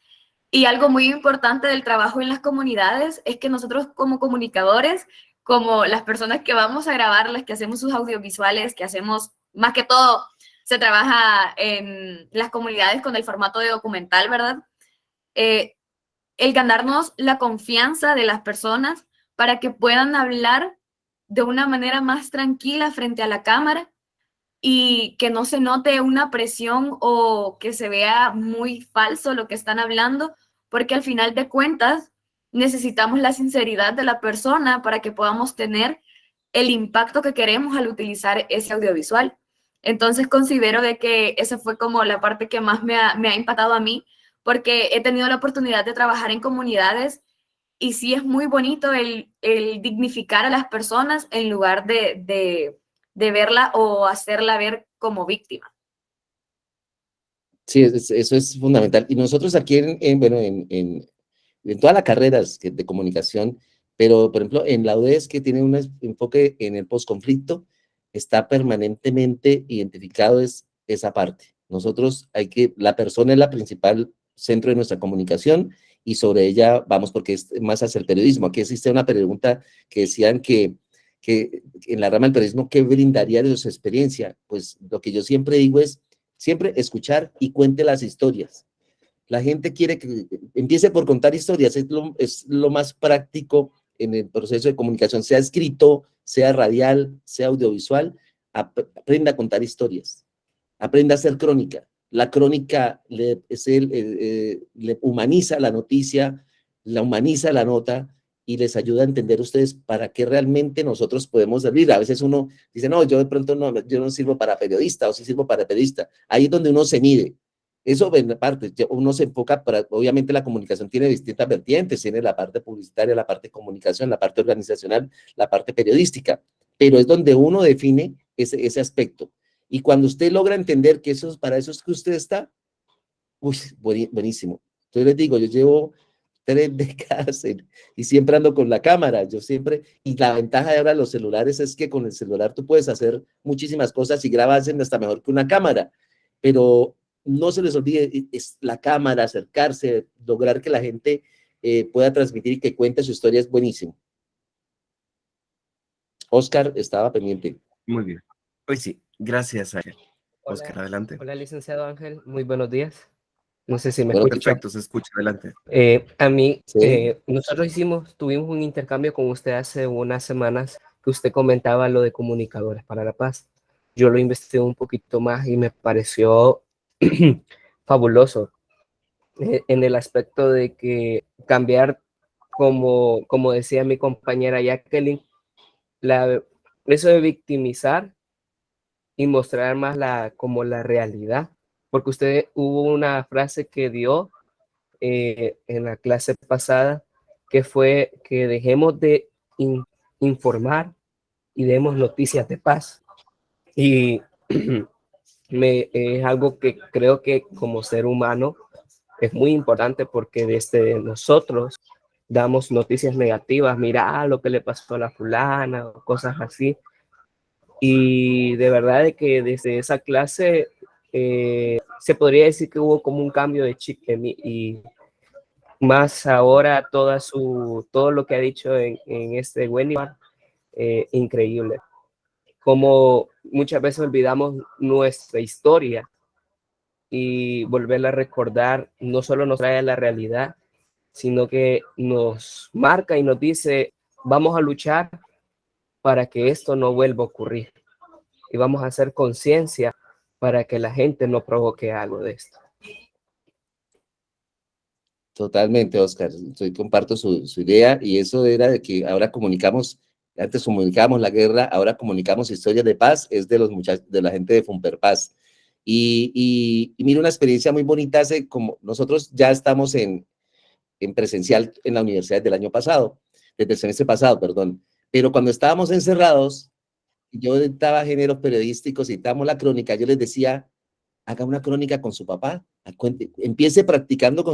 S7: Y algo muy importante del trabajo en las comunidades es que nosotros como comunicadores, como las personas que vamos a grabar, las que hacemos sus audiovisuales, que hacemos, más que todo, se trabaja en las comunidades con el formato de documental, ¿verdad? El ganarnos la confianza de las personas para que puedan hablar de una manera más tranquila frente a la cámara y que no se note una presión o que se vea muy falso lo que están hablando, porque al final de cuentas necesitamos la sinceridad de la persona para que podamos tener el impacto que queremos al utilizar ese audiovisual. Entonces considero de que esa fue como la parte que más me ha impactado a mí, porque he tenido la oportunidad de trabajar en comunidades y sí es muy bonito el dignificar a las personas en lugar de verla o hacerla ver como víctima.
S10: Sí, eso es fundamental. Y nosotros aquí en todas las carreras de comunicación, pero por ejemplo en la UDES, que tiene un enfoque en el posconflicto, está permanentemente identificado esa parte. Nosotros la persona es la principal centro de nuestra comunicación y sobre ella vamos porque es más hacia el periodismo. Aquí existe una pregunta que decían que en la rama del periodismo, ¿qué brindaría de su experiencia? Pues lo que yo siempre digo es siempre escuchar y cuente las historias. La gente quiere que empiece por contar historias, es lo más práctico en el proceso de comunicación, sea escrito, sea radial, sea audiovisual, aprenda a contar historias, aprenda a hacer crónica. La crónica le humaniza la noticia, la humaniza la nota y les ayuda a entender ustedes para qué realmente nosotros podemos servir. A veces uno dice, no, yo de pronto no, yo no sirvo para periodista o sí sirvo para periodista. Ahí es donde uno se mide. Eso en parte, uno se enfoca, obviamente la comunicación tiene distintas vertientes, tiene la parte publicitaria, la parte de comunicación, la parte organizacional, la parte periodística, pero es donde uno define ese aspecto. Y cuando usted logra entender que para eso es que usted está, uy, buenísimo. Entonces les digo, yo llevo 3 décadas y siempre ando con la cámara, y la ventaja de ahora de los celulares es que con el celular tú puedes hacer muchísimas cosas y grabas hasta mejor que una cámara, pero no se les olvide, es la cámara, acercarse, lograr que la gente pueda transmitir y que cuente su historia es buenísimo. Oscar estaba pendiente.
S18: Muy bien. Hoy sí, gracias, Ángel.
S6: Hola,
S18: Oscar, adelante.
S6: Hola, licenciado Ángel, muy buenos días. No sé si me
S18: Bueno,
S6: escucha.
S18: perfecto, se escucha, adelante.
S6: Nosotros tuvimos un intercambio con usted hace unas semanas que usted comentaba lo de comunicadores para la paz. Yo lo investigué un poquito más y me pareció fabuloso en el aspecto de que cambiar, como decía mi compañera Jacqueline, eso de victimizar y mostrar más como la realidad, porque usted hubo una frase que dio en la clase pasada, que fue que dejemos de informar y demos noticias de paz. Y es algo que creo que como ser humano es muy importante porque desde nosotros damos noticias negativas, mira lo que le pasó a la fulana o cosas así. Y de verdad de que desde esa clase se podría decir que hubo como un cambio de chip en mí y más ahora todo lo que ha dicho en este webinar, increíble. Como muchas veces olvidamos nuestra historia y volverla a recordar no solo nos trae a la realidad, sino que nos marca y nos dice, vamos a luchar para que esto no vuelva a ocurrir. Y vamos a hacer conciencia para que la gente no provoque algo de esto.
S10: Totalmente, Oscar. Comparto su idea y eso era de que ahora antes comunicábamos la guerra, ahora comunicamos historias de paz, es de los muchachos, de la gente de Funperpaz. Y mira, una experiencia muy bonita, como nosotros ya estamos en presencial en la universidad desde el año pasado, desde el semestre pasado, perdón, pero cuando estábamos encerrados, yo dictaba géneros periodísticos y damos la crónica, yo les decía, haga una crónica con su papá, empiece practicando,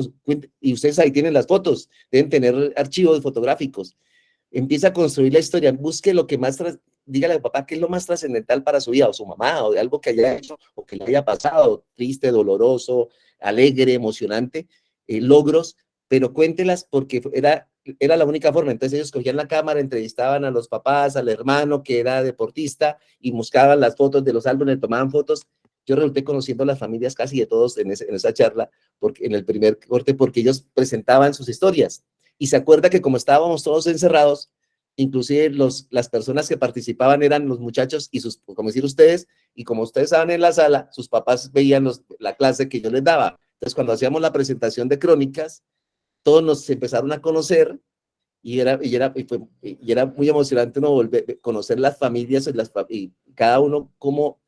S10: y ustedes ahí tienen las fotos, deben tener archivos fotográficos, empieza a construir la historia, busque lo que más, dígale a papá qué es lo más trascendental para su vida, o su mamá, o de algo que haya hecho, o que le haya pasado, triste, doloroso, alegre, emocionante, logros, pero cuéntelas porque era la única forma. Entonces ellos cogían la cámara, entrevistaban a los papás, al hermano que era deportista, y buscaban las fotos de los álbumes, tomaban fotos. Yo resulté conociendo a las familias casi de todos en esa charla, en el primer corte, porque ellos presentaban sus historias. Y se acuerda que como estábamos todos encerrados, inclusive las personas que participaban eran los muchachos y como decir ustedes, y como ustedes estaban en la sala, sus papás veían la clase que yo les daba. Entonces cuando hacíamos la presentación de crónicas, todos nos empezaron a conocer y era muy emocionante uno volver a conocer las familias y cada uno cómo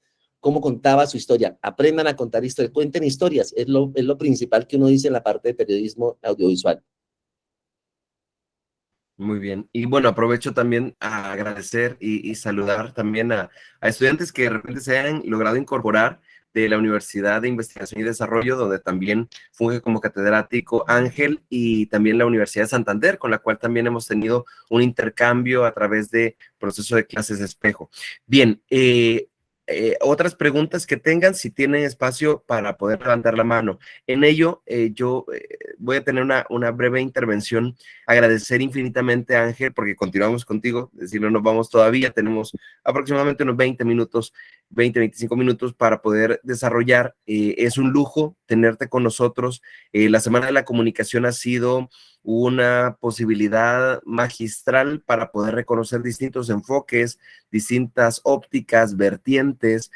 S10: contaba su historia. Aprendan a contar historias, cuenten historias, es lo principal que uno dice en la parte de periodismo audiovisual.
S18: Muy bien. Y bueno, aprovecho también a agradecer y saludar también a estudiantes que de repente se han logrado incorporar de la Universidad de Investigación y Desarrollo, donde también funge como catedrático Ángel, y también la Universidad de Santander, con la cual también hemos tenido un intercambio a través de proceso de clases de espejo. Bien, otras preguntas que tengan, si tienen espacio para poder levantar la mano. En ello, yo voy a tener una breve intervención. Agradecer infinitamente a Ángel, porque continuamos contigo, es decir, no nos vamos todavía, tenemos aproximadamente unos 20 minutos, 25 minutos para poder desarrollar. Es un lujo tenerte con nosotros. La Semana de la Comunicación ha sido una posibilidad magistral para poder reconocer distintos enfoques, distintas ópticas, vertientes,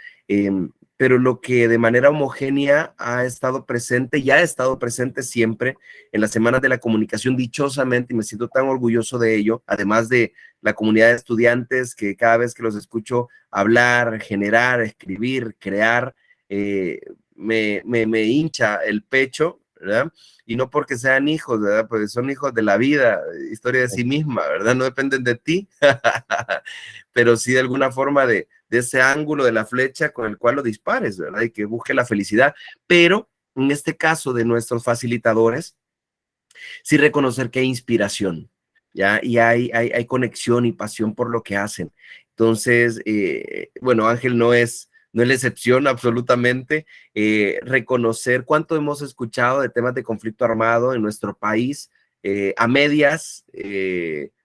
S18: pero lo que de manera homogénea ha estado presente y ha estado presente siempre en las Semanas de la Comunicación, dichosamente, y me siento tan orgulloso de ello, además de la comunidad de estudiantes que cada vez que los escucho hablar, generar, escribir, crear, me hincha el pecho, ¿verdad? Y no porque sean hijos, ¿verdad? Pues son hijos de la vida, historia de sí misma, ¿verdad? No dependen de ti, pero sí de alguna forma de ese ángulo de la flecha con el cual lo dispares, ¿verdad? Y que busque la felicidad. Pero en este caso de nuestros facilitadores, sí reconocer que hay inspiración, ¿ya? Y hay conexión y pasión por lo que hacen. Entonces, bueno, Ángel no es la excepción absolutamente. Reconocer cuánto hemos escuchado de temas de conflicto armado en nuestro país, a medias,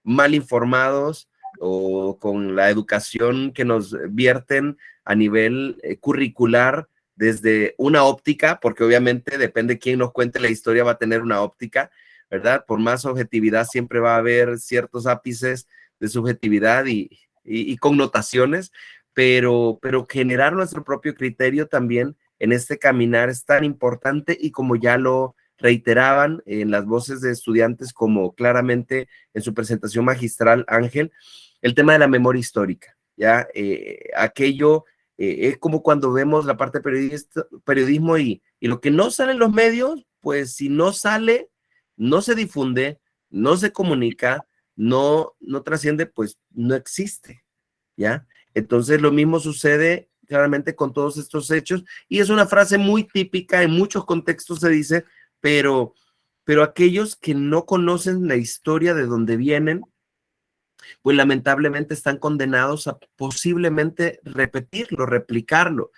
S18: mal informados, o con la educación que nos vierten a nivel curricular desde una óptica, porque obviamente depende quién nos cuente la historia, va a tener una óptica, ¿verdad? Por más objetividad siempre va a haber ciertos ápices de subjetividad y connotaciones, pero generar nuestro propio criterio también en este caminar es tan importante, y como ya lo reiteraban en las voces de estudiantes, como claramente en su presentación magistral, Ángel, el tema de la memoria histórica, ¿ya? Aquello es como cuando vemos la parte periodismo y lo que no sale en los medios, pues si no sale, no se difunde, no se comunica, no trasciende, pues no existe, ¿ya? Entonces lo mismo sucede claramente con todos estos hechos, y es una frase muy típica, en muchos contextos se dice, pero aquellos que no conocen la historia de dónde vienen, pues lamentablemente están condenados a posiblemente repetirlo, replicarlo.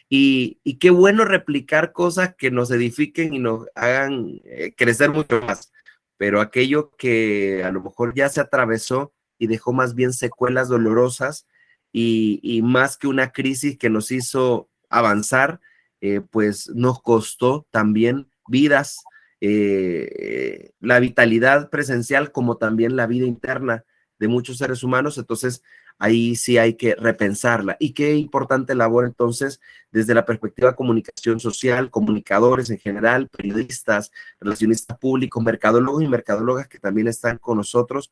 S18: Y qué bueno replicar cosas que nos edifiquen y nos hagan crecer mucho más, pero aquello que a lo mejor ya se atravesó y dejó más bien secuelas dolorosas, y más que una crisis que nos hizo avanzar, pues nos costó también vidas, la vitalidad presencial como también la vida interna de muchos seres humanos. Entonces ahí sí hay que repensarla. Y qué importante labor entonces desde la perspectiva de comunicación social, comunicadores en general, periodistas, relacionistas públicos, mercadólogos y mercadólogas que también están con nosotros,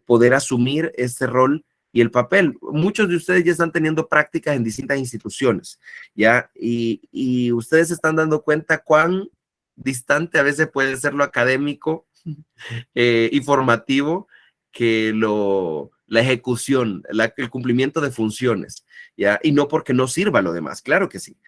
S18: poder asumir este rol y el papel. Muchos de ustedes ya están teniendo prácticas en distintas instituciones, ¿ya? Y ustedes se están dando cuenta cuán distante a veces puede ser lo académico y formativo que la ejecución, el cumplimiento de funciones, ¿ya? Y no porque no sirva lo demás, claro que sí,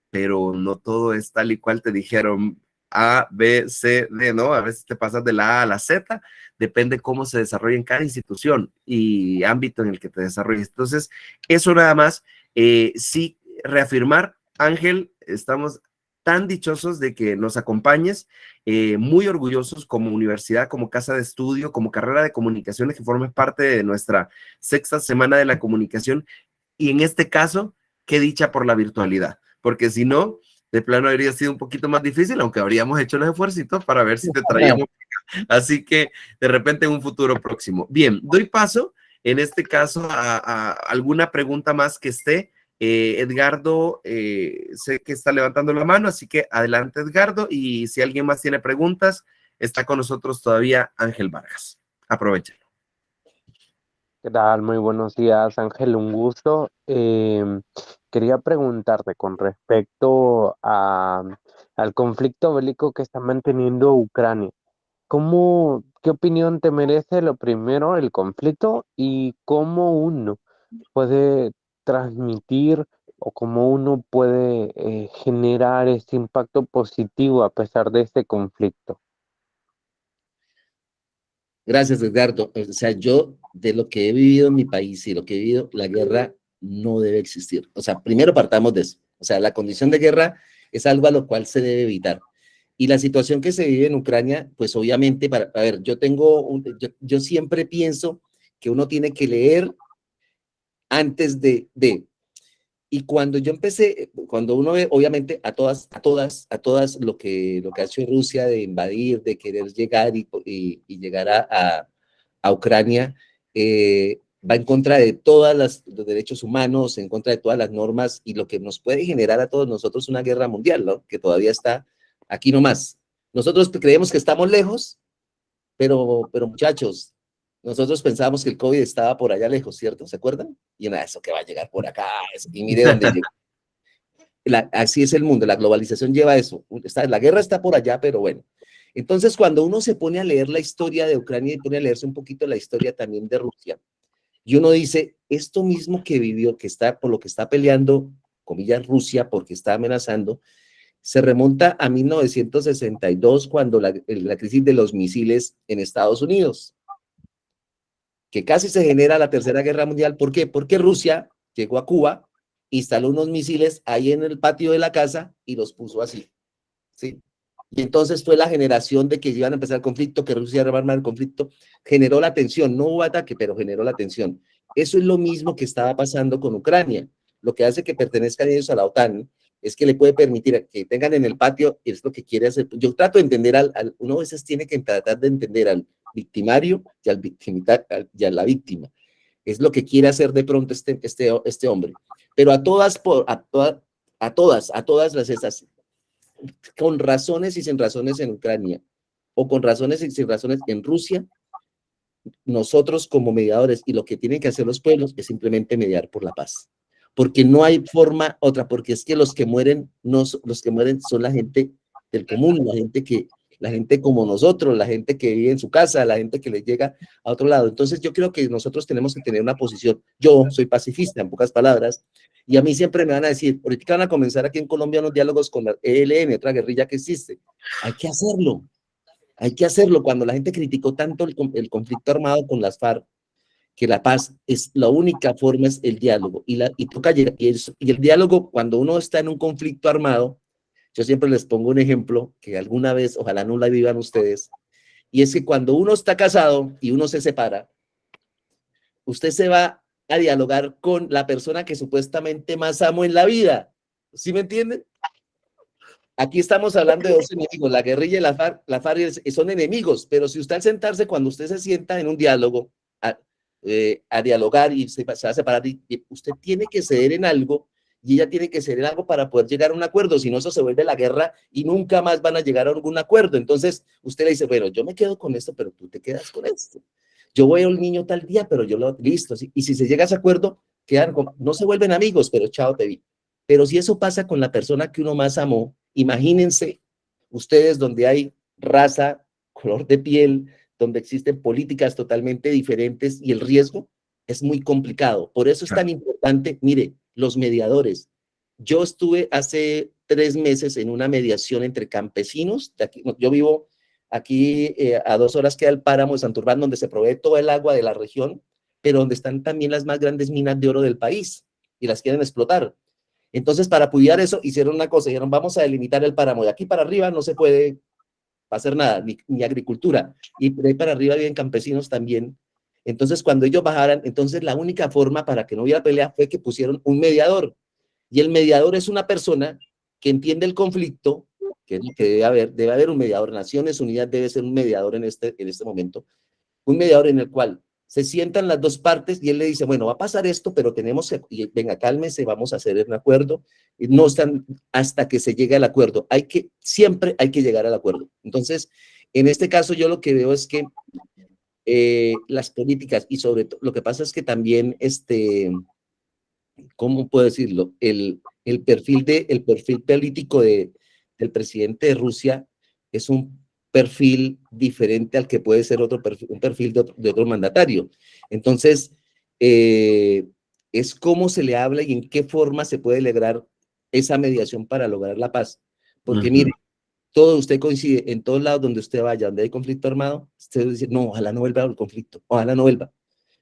S18: pero no todo es tal y cual te dijeron A, B, C, D, ¿no? A veces te pasas de la A a la Z, depende cómo se desarrolla en cada institución y ámbito en el que te desarrolles. Entonces, eso nada más, sí, reafirmar, Ángel, estamos tan dichosos de que nos acompañes, muy orgullosos como universidad, como casa de estudio, como carrera de comunicaciones, que formes parte de nuestra 6ª Semana de la Comunicación, y en este caso, qué dicha por la virtualidad, porque si no, de plano habría sido un poquito más difícil, aunque habríamos hecho los esfuerzos para ver si te traíamos. Así que de repente en un futuro próximo. Bien, doy paso en este caso a alguna pregunta más que esté. Edgardo, sé que está levantando la mano, así que adelante, Edgardo, y si alguien más tiene preguntas, está con nosotros todavía Ángel Vargas. Aprovechalo.
S20: ¿Qué tal? Muy buenos días, Ángel, un gusto. Quería preguntarte con respecto al conflicto bélico que está manteniendo Ucrania. ¿qué opinión te merece lo primero el conflicto y cómo uno puede transmitir o cómo uno puede generar este impacto positivo a pesar de este conflicto?
S10: Gracias, Edgardo. O sea, yo de lo que he vivido en mi país y lo que he vivido, la guerra no debe existir. O sea, primero partamos de eso. O sea, la condición de guerra es algo a lo cual se debe evitar. Y la situación que se vive en Ucrania, pues obviamente, a ver, yo siempre pienso que uno tiene que leer antes y cuando yo empecé, cuando uno ve, obviamente, a todas lo que ha hecho Rusia de invadir, de querer llegar y llegar a Ucrania, va en contra de todos los derechos humanos, en contra de todas las normas y lo que nos puede generar a todos nosotros una guerra mundial, ¿no? Que todavía está aquí nomás. Nosotros creemos que estamos lejos, pero muchachos, nosotros pensábamos que el COVID estaba por allá lejos, ¿cierto? ¿Se acuerdan? Y nada, eso que va a llegar por acá, y mire dónde llega. Así es el mundo, la globalización lleva eso. La guerra está por allá, pero bueno. Entonces, cuando uno se pone a leer la historia de Ucrania y pone a leerse un poquito la historia también de Rusia, y uno dice, esto mismo que vivió, que está por lo que está peleando, comillas, Rusia, porque está amenazando, se remonta a 1962, cuando la crisis de los misiles en Estados Unidos, que casi se genera la Tercera Guerra Mundial. ¿Por qué? Porque Rusia llegó a Cuba, instaló unos misiles ahí en el patio de la casa y los puso así, ¿sí? Y entonces fue la generación de que iban a empezar el conflicto, que Rusia iba a armar el conflicto, generó la tensión, no hubo ataque, pero generó la tensión. Eso es lo mismo que estaba pasando con Ucrania. Lo que hace que pertenezcan ellos a la OTAN es que le puede permitir que tengan en el patio, y es lo que quiere hacer. Yo trato de entender uno a veces tiene que tratar de entender al victimario y a la víctima. Es lo que quiere hacer de pronto este hombre. Pero a todas las esas, con razones y sin razones en Ucrania, o con razones y sin razones en Rusia, nosotros como mediadores, y lo que tienen que hacer los pueblos es simplemente mediar por la paz. Porque no hay forma otra, porque es que los que mueren son la gente del común, la gente como nosotros, la gente que vive en su casa, la gente que le llega a otro lado. Entonces yo creo que nosotros tenemos que tener una posición. Yo soy pacifista, en pocas palabras, y a mí siempre me van a decir, ahorita van a comenzar aquí en Colombia unos diálogos con la ELN, otra guerrilla que existe. Hay que hacerlo. Hay que hacerlo. Cuando la gente criticó tanto el conflicto armado con las FARC, que la paz es la única forma, es el diálogo. Y el diálogo, cuando uno está en un conflicto armado, yo siempre les pongo un ejemplo que alguna vez, ojalá no la vivan ustedes, y es que cuando uno está casado y uno se separa, usted se va a dialogar con la persona que supuestamente más amo en la vida. ¿Sí me entienden? Aquí estamos hablando de dos enemigos, la guerrilla y la FARC son enemigos, pero si usted al sentarse, cuando usted se sienta en un diálogo, a dialogar y se va a separar, y usted tiene que ceder en algo y ella tiene que ceder en algo para poder llegar a un acuerdo, si no eso se vuelve la guerra y nunca más van a llegar a algún acuerdo. Entonces usted le dice, bueno, yo me quedo con esto, pero tú te quedas con esto. Yo voy a un niño tal día, pero listo, ¿sí? Y si se llega a ese acuerdo, no se vuelven amigos, pero chao, te vi. Pero si eso pasa con la persona que uno más amó, imagínense ustedes donde hay raza, color de piel, donde existen políticas totalmente diferentes y el riesgo es muy complicado. Por eso es tan importante, mire, los mediadores. Yo estuve hace 3 meses en una mediación entre campesinos. Yo vivo aquí a 2 horas queda el páramo de Santurbán, donde se provee todo el agua de la región, pero donde están también las más grandes minas de oro del país y las quieren explotar. Entonces, para apoyar eso, hicieron una cosa, dijeron, vamos a delimitar el páramo. De aquí para arriba no se puede hacer nada, ni agricultura. Y de ahí para arriba viven campesinos también. Entonces, cuando ellos bajaran, entonces la única forma para que no hubiera pelea fue que pusieron un mediador. Y el mediador es una persona que entiende el conflicto, que es lo que debe haber un mediador. Naciones Unidas debe ser un mediador en este momento. Un mediador en el cual se sientan las dos partes y él le dice, bueno, va a pasar esto, pero tenemos que, venga, cálmese, vamos a hacer un acuerdo. Y no están hasta que se llegue al acuerdo. Siempre hay que llegar al acuerdo. Entonces, en este caso yo lo que veo es que las políticas y sobre todo, lo que pasa es que también, ¿cómo puedo decirlo? El perfil político del presidente de Rusia es un perfil diferente al que puede ser otro perfil, un perfil de otro mandatario. Entonces, es cómo se le habla y en qué forma se puede lograr esa mediación para lograr la paz. Porque mire, todo usted coincide, en todos lados donde usted vaya, donde hay conflicto armado, usted dice, no, ojalá no vuelva el conflicto, ojalá no vuelva.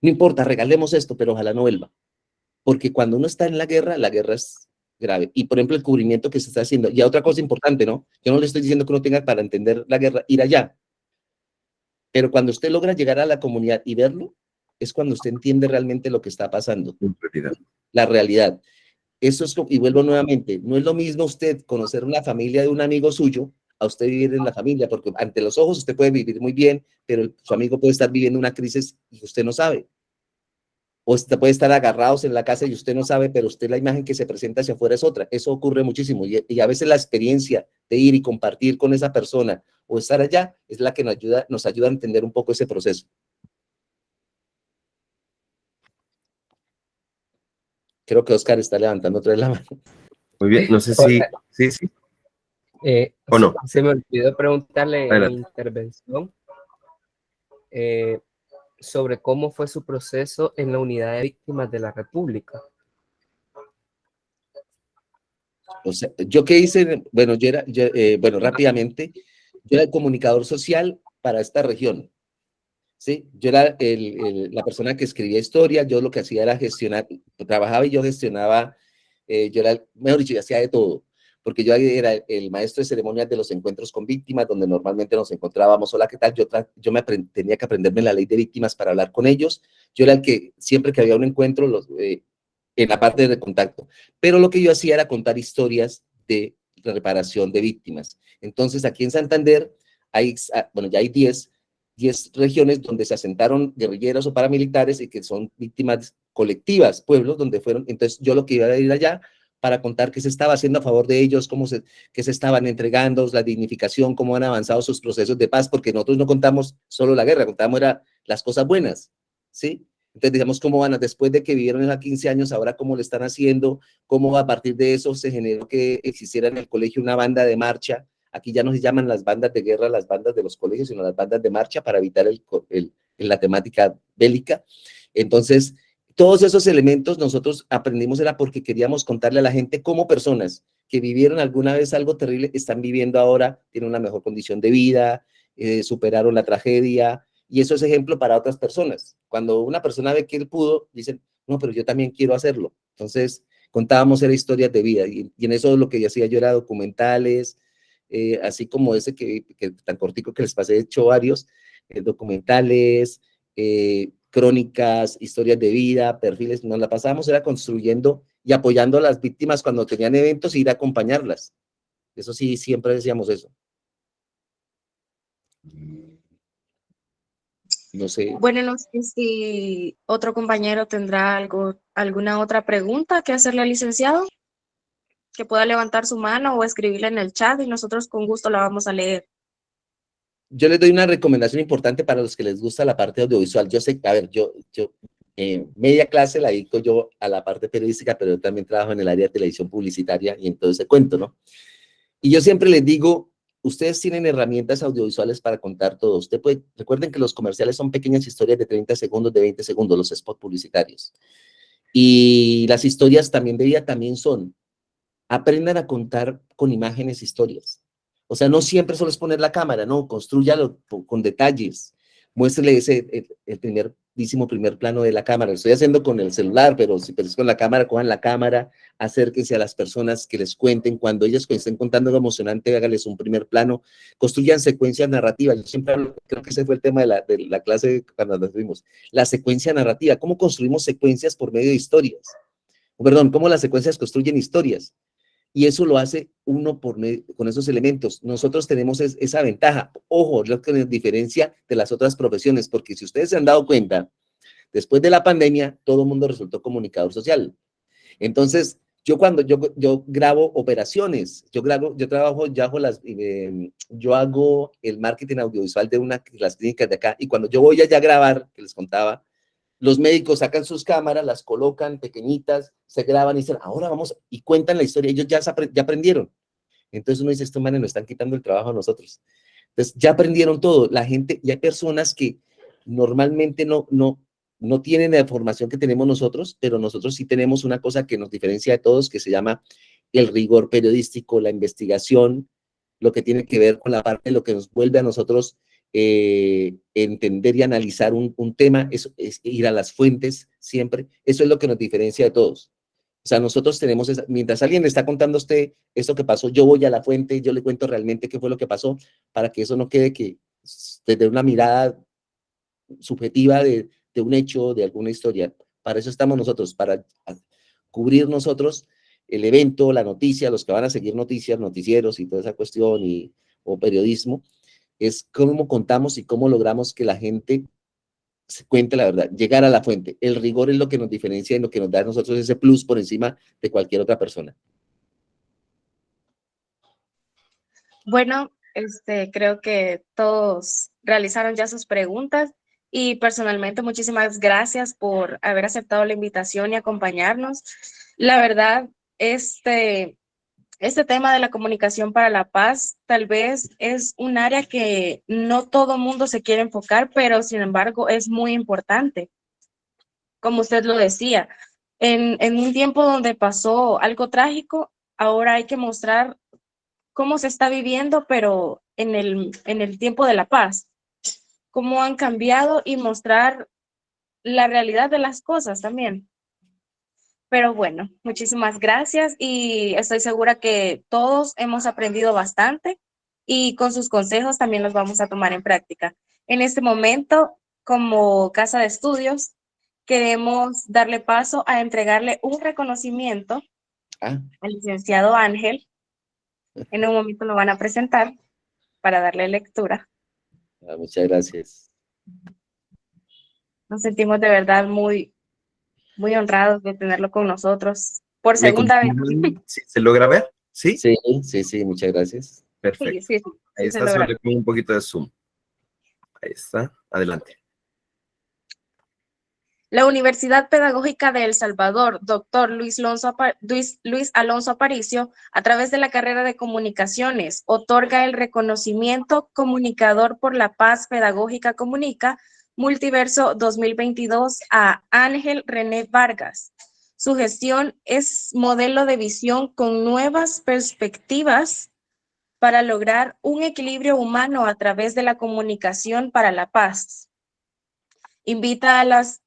S10: No importa, regalemos esto, pero ojalá no vuelva. Porque cuando uno está en la guerra es grave. Y, por ejemplo, el cubrimiento que se está haciendo. Y otra cosa importante, ¿no? Yo no le estoy diciendo que uno tenga para entender la guerra, ir allá. Pero cuando usted logra llegar a la comunidad y verlo, es cuando usted entiende realmente lo que está pasando. La realidad. Eso es, y vuelvo nuevamente, no es lo mismo usted conocer una familia de un amigo suyo a usted vivir en la familia, porque ante los ojos usted puede vivir muy bien, pero su amigo puede estar viviendo una crisis y usted no sabe. O usted puede estar agarrados en la casa y usted no sabe, pero usted la imagen que se presenta hacia afuera es otra. Eso ocurre muchísimo y a veces la experiencia de ir y compartir con esa persona o estar allá es la que nos ayuda a entender un poco ese proceso. Creo que Oscar está levantando otra vez la mano.
S18: Muy bien, no sé si... Sí. ¿O no?
S6: Se me olvidó preguntarle en mi
S18: Adelante.
S6: intervención sobre cómo fue su proceso en la Unidad de Víctimas de la República.
S10: O sea, ¿yo qué hice? Bueno, bueno, rápidamente, yo era el comunicador social para esta región. ¿Sí? Yo era la persona que escribía historias, yo lo que hacía era gestionar, trabajaba y yo gestionaba, yo era, mejor dicho, yo hacía de todo, porque yo era el maestro de ceremonias de los encuentros con víctimas, donde normalmente nos encontrábamos. Hola, ¿qué tal? Yo tenía que aprenderme la ley de víctimas para hablar con ellos. Yo era el que, siempre que había un encuentro, en la parte de contacto, pero lo que yo hacía era contar historias de reparación de víctimas. Entonces, aquí en Santander, ya hay 10 regiones donde se asentaron guerrilleros o paramilitares y que son víctimas colectivas, pueblos donde fueron. Entonces yo lo que iba a ir allá para contar qué se estaba haciendo a favor de ellos, qué se estaban entregando, la dignificación, cómo han avanzado sus procesos de paz, porque nosotros no contamos solo la guerra, contamos las cosas buenas, ¿sí? Entonces, digamos, cómo van, después de que vivieron a 15 años, ahora cómo le están haciendo, cómo a partir de eso se generó que existiera en el colegio una banda de marcha. Aquí ya no se llaman las bandas de guerra, las bandas de los colegios, sino las bandas de marcha para evitar la temática bélica. Entonces, todos esos elementos nosotros aprendimos era porque queríamos contarle a la gente cómo personas que vivieron alguna vez algo terrible están viviendo ahora, tienen una mejor condición de vida, superaron la tragedia, y eso es ejemplo para otras personas. Cuando una persona ve que él pudo, dicen, no, pero yo también quiero hacerlo. Entonces, contábamos era historias de vida, y en eso lo que yo hacía yo era documentales, así como ese que tan cortico que les pasé, he hecho varios, documentales, crónicas, historias de vida, perfiles. Nos la pasábamos era construyendo y apoyando a las víctimas cuando tenían eventos e ir a acompañarlas. Eso sí, siempre decíamos eso. No sé.
S1: Bueno, no sé si otro compañero tendrá alguna otra pregunta que hacerle al licenciado, que pueda levantar su mano o escribirla en el chat y nosotros con gusto la vamos a leer.
S10: Yo les doy una recomendación importante para los que les gusta la parte audiovisual. Yo sé, a ver, yo media clase la dedico yo a la parte periodística, pero yo también trabajo en el área de televisión publicitaria y en todo ese cuento, ¿no? Y yo siempre les digo, ustedes tienen herramientas audiovisuales para contar todo. Recuerden que los comerciales son pequeñas historias de 30 segundos, de 20 segundos, los spots publicitarios. Y las historias también de vida también son. Aprendan a contar con imágenes historias. O sea, no siempre solo es poner la cámara, no, construyalo con detalles. Muéstrele el primer plano de la cámara. Lo estoy haciendo con el celular, pero si es con la cámara, cojan la cámara, acérquense a las personas que les cuenten. Cuando ellas estén contando lo emocionante, háganles un primer plano. Construyan secuencias narrativas. Yo siempre hablo, creo que ese fue el tema de la clase cuando nos vimos. La secuencia narrativa. ¿Cómo construimos secuencias por medio de historias? Perdón, ¿cómo las secuencias construyen historias? Y eso lo hace uno con esos elementos. Nosotros tenemos esa ventaja. Ojo, lo que nos diferencia de las otras profesiones, porque si ustedes se han dado cuenta, después de la pandemia, todo el mundo resultó comunicador social. Entonces, yo cuando yo grabo operaciones, yo hago el marketing audiovisual de las clínicas de acá, y cuando yo voy allá a grabar, que les contaba, los médicos sacan sus cámaras, las colocan pequeñitas, se graban y dicen, ahora vamos, y cuentan la historia. Ellos ya aprendieron. Entonces uno dice, estos manes nos están quitando el trabajo a nosotros. Entonces, ya aprendieron todo. La gente, y hay personas que normalmente no tienen la formación que tenemos nosotros, pero nosotros sí tenemos una cosa que nos diferencia de todos, que se llama el rigor periodístico, la investigación, lo que tiene que ver con la parte de lo que nos vuelve a nosotros entender y analizar un tema, es ir a las fuentes siempre. Eso es lo que nos diferencia de todos. O sea, nosotros tenemos, mientras alguien le está contando a usted esto que pasó, yo voy a la fuente, yo le cuento realmente qué fue lo que pasó, para que eso no quede que desde una mirada subjetiva de un hecho, de alguna historia. Para eso estamos nosotros, para cubrir nosotros el evento, la noticia, los que van a seguir noticias, noticieros y toda esa cuestión, o periodismo, es cómo contamos y cómo logramos que la gente se cuente la verdad, llegar a la fuente. El rigor es lo que nos diferencia y lo que nos da a nosotros ese plus por encima de cualquier otra persona.
S1: Bueno, creo que todos realizaron ya sus preguntas y personalmente muchísimas gracias por haber aceptado la invitación y acompañarnos. La verdad, este tema de la comunicación para la paz tal vez es un área que no todo mundo se quiere enfocar, pero sin embargo es muy importante. Como usted lo decía, en un tiempo donde pasó algo trágico, ahora hay que mostrar cómo se está viviendo, pero en el tiempo de la paz, cómo han cambiado y mostrar la realidad de las cosas también. Pero bueno, muchísimas gracias y estoy segura que todos hemos aprendido bastante y con sus consejos también los vamos a tomar en práctica. En este momento, como Casa de Estudios, queremos darle paso a entregarle un reconocimiento al licenciado Ángel. En un momento lo van a presentar para darle lectura.
S10: Muchas gracias.
S1: Nos sentimos de verdad muy honrados de tenerlo con nosotros por segunda vez.
S18: ¿Sí se logra ver? ¿Sí?
S10: Sí, muchas gracias.
S18: Perfecto.
S1: Sí,
S18: Ahí
S1: se
S18: está,
S1: logra.
S18: se le pongo un poquito de zoom. Ahí está, adelante.
S1: La Universidad Pedagógica de El Salvador, Dr. Luis Alonso Aparicio, a través de la carrera de Comunicaciones, otorga el reconocimiento Comunicador por la Paz Pedagógica Comunica Multiverso 2022 a Ángel René Vargas. Su gestión es modelo de visión con nuevas perspectivas para lograr un equilibrio humano a través de la comunicación para la paz. Invita a las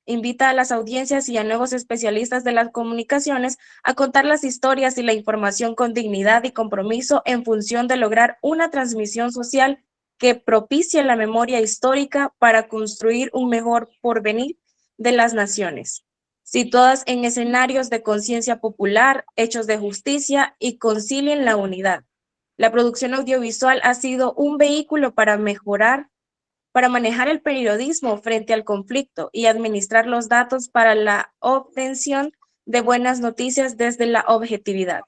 S1: audiencias y a nuevos especialistas de las comunicaciones a contar las historias y la información con dignidad y compromiso en función de lograr una transmisión social que propicie la memoria histórica para construir un mejor porvenir de las naciones, situadas en escenarios de conciencia popular, hechos de justicia y concilien la unidad. La producción audiovisual ha sido un vehículo para manejar el periodismo frente al conflicto y administrar los datos para la obtención de buenas noticias desde la objetividad.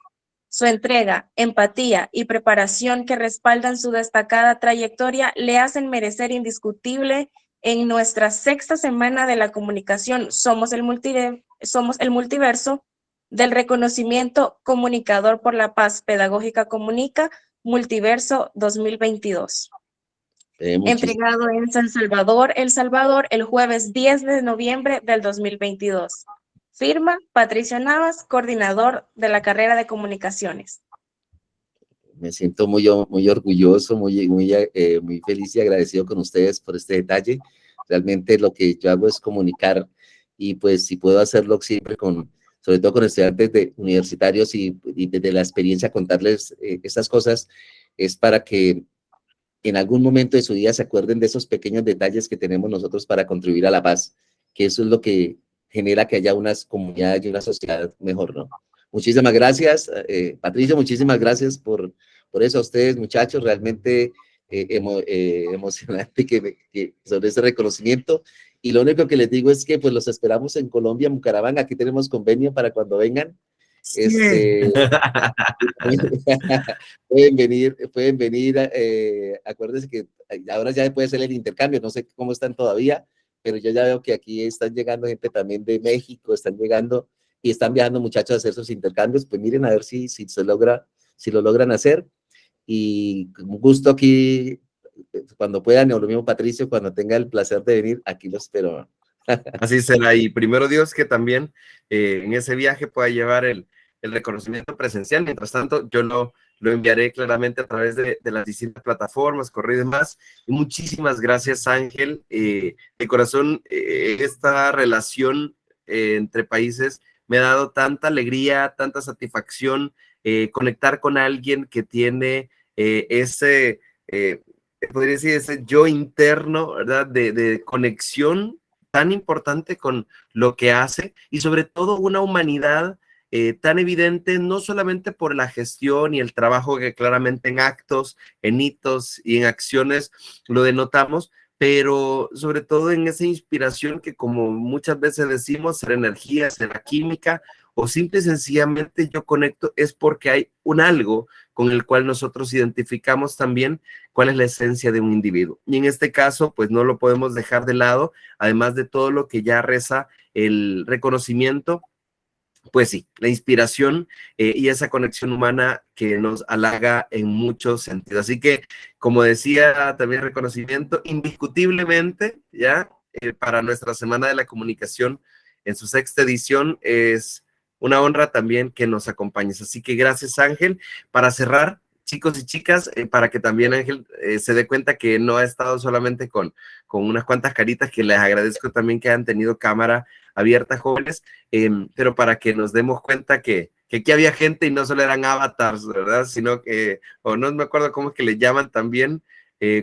S1: Su entrega, empatía y preparación que respaldan su destacada trayectoria le hacen merecer indiscutible en nuestra sexta semana de la comunicación Somos el Multiverso del reconocimiento Comunicador por la Paz Pedagógica Comunica Multiverso 2022. Entregado en San Salvador, El Salvador, el jueves 10 de noviembre del 2022. Firma Patricio Navas, coordinador de la carrera de Comunicaciones.
S10: Me siento muy orgulloso, muy feliz y agradecido con ustedes por este detalle. Realmente lo que yo hago es comunicar y pues si puedo hacerlo siempre sobre todo con estudiantes universitarios y desde la experiencia contarles estas cosas, es para que en algún momento de su vida se acuerden de esos pequeños detalles que tenemos nosotros para contribuir a la paz, que eso es lo que genera que haya unas comunidades y una sociedad mejor, ¿no? Muchísimas gracias, Patricio, muchísimas gracias por eso a ustedes, muchachos, realmente emocionante que sobre ese reconocimiento, y lo único que les digo es que pues los esperamos en Colombia, en Bucaramanga, aquí tenemos convenio para cuando vengan. Pueden venir, acuérdense que ahora ya puede ser el intercambio, no sé cómo están todavía, pero yo ya veo que aquí están llegando gente también de México, están llegando y están viajando muchachos a hacer sus intercambios, pues miren a ver si lo logran hacer, y con gusto aquí cuando puedan, o lo mismo Patricio, cuando tenga el placer de venir, aquí lo espero.
S18: Así será, y primero Dios que también en ese viaje pueda llevar el reconocimiento presencial. Mientras tanto, yo lo enviaré claramente a través de las distintas plataformas, correo y demás. Y muchísimas gracias, Ángel. De corazón, esta relación entre países me ha dado tanta alegría, tanta satisfacción, conectar con alguien que tiene ese, podría decir, ese yo interno, ¿verdad? De conexión tan importante con lo que hace, y sobre todo una humanidad tan evidente, no solamente por la gestión y el trabajo que claramente en actos, en hitos y en acciones lo denotamos, pero sobre todo en esa inspiración que, como muchas veces decimos, será energía, será química, o simple y sencillamente yo conecto es porque hay un algo con el cual nosotros identificamos también cuál es la esencia de un individuo. Y en este caso, pues no lo podemos dejar de lado, además de todo lo que ya reza el reconocimiento, pues sí, la inspiración y esa conexión humana que nos halaga en muchos sentidos. Así que, como decía también, reconocimiento indiscutiblemente, ya, para nuestra Semana de la Comunicación en su 6ª edición, es una honra también que nos acompañes. Así que gracias, Ángel. Para cerrar, chicos y chicas, para que también Ángel se dé cuenta que no ha estado solamente con unas cuantas caritas, que les agradezco también que hayan tenido cámara abierta, jóvenes, pero para que nos demos cuenta que aquí había gente y no solo eran avatars, ¿verdad? Sino que, o no me acuerdo cómo es que le llaman también,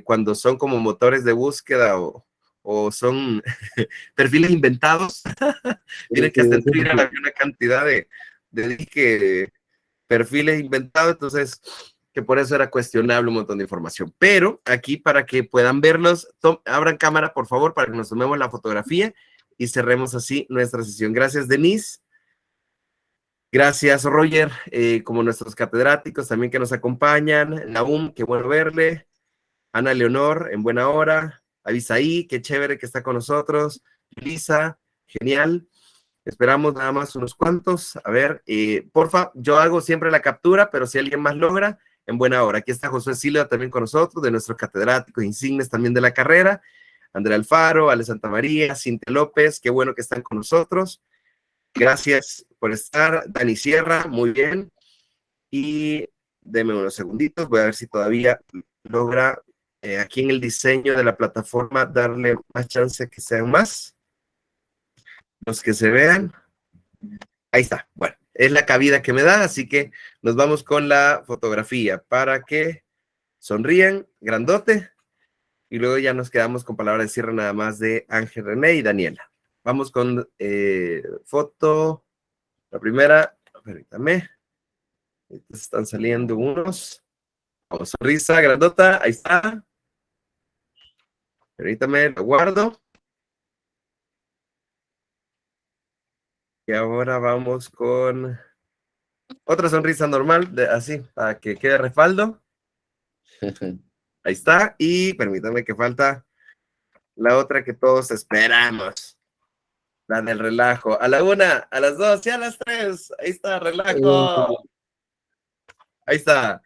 S18: cuando son como motores de búsqueda o son perfiles inventados. Miren que hasta en Twitter había una cantidad de perfiles inventados, entonces que por eso era cuestionable un montón de información. Pero aquí, para que puedan verlos, abran cámara, por favor, para que nos tomemos la fotografía y cerremos así nuestra sesión. Gracias, Denise. Gracias, Roger, como nuestros catedráticos también que nos acompañan. Naum, qué bueno verle. Ana Leonor, en buena hora. Avisaí, qué chévere que está con nosotros. Lisa, genial. Esperamos nada más unos cuantos. A ver, porfa, yo hago siempre la captura, pero si alguien más logra, en buena hora. Aquí está José Silva también con nosotros, de nuestros catedráticos insignes también de la carrera. Andrea Alfaro, Ale Santa María, Cintia López, qué bueno que están con nosotros. Gracias por estar. Dani Sierra, muy bien. Y denme unos segunditos, voy a ver si todavía logra aquí en el diseño de la plataforma darle más chance que sean más. Los que se vean. Ahí está. Bueno, es la cabida que me da, así que nos vamos con la fotografía para que sonrían grandote. Y luego ya nos quedamos con palabras de cierre nada más de Ángel, René y Daniela. Vamos con foto. La primera, permítame. Están saliendo unos. Vamos, sonrisa grandota, ahí está. Permítame, lo guardo. Y ahora vamos con otra sonrisa normal, así, para que quede respaldo. Ahí está. Y permítame que falta la otra que todos esperamos. La del relajo. A la 1, a las 2 y a las 3. Ahí está, relajo. Ahí está.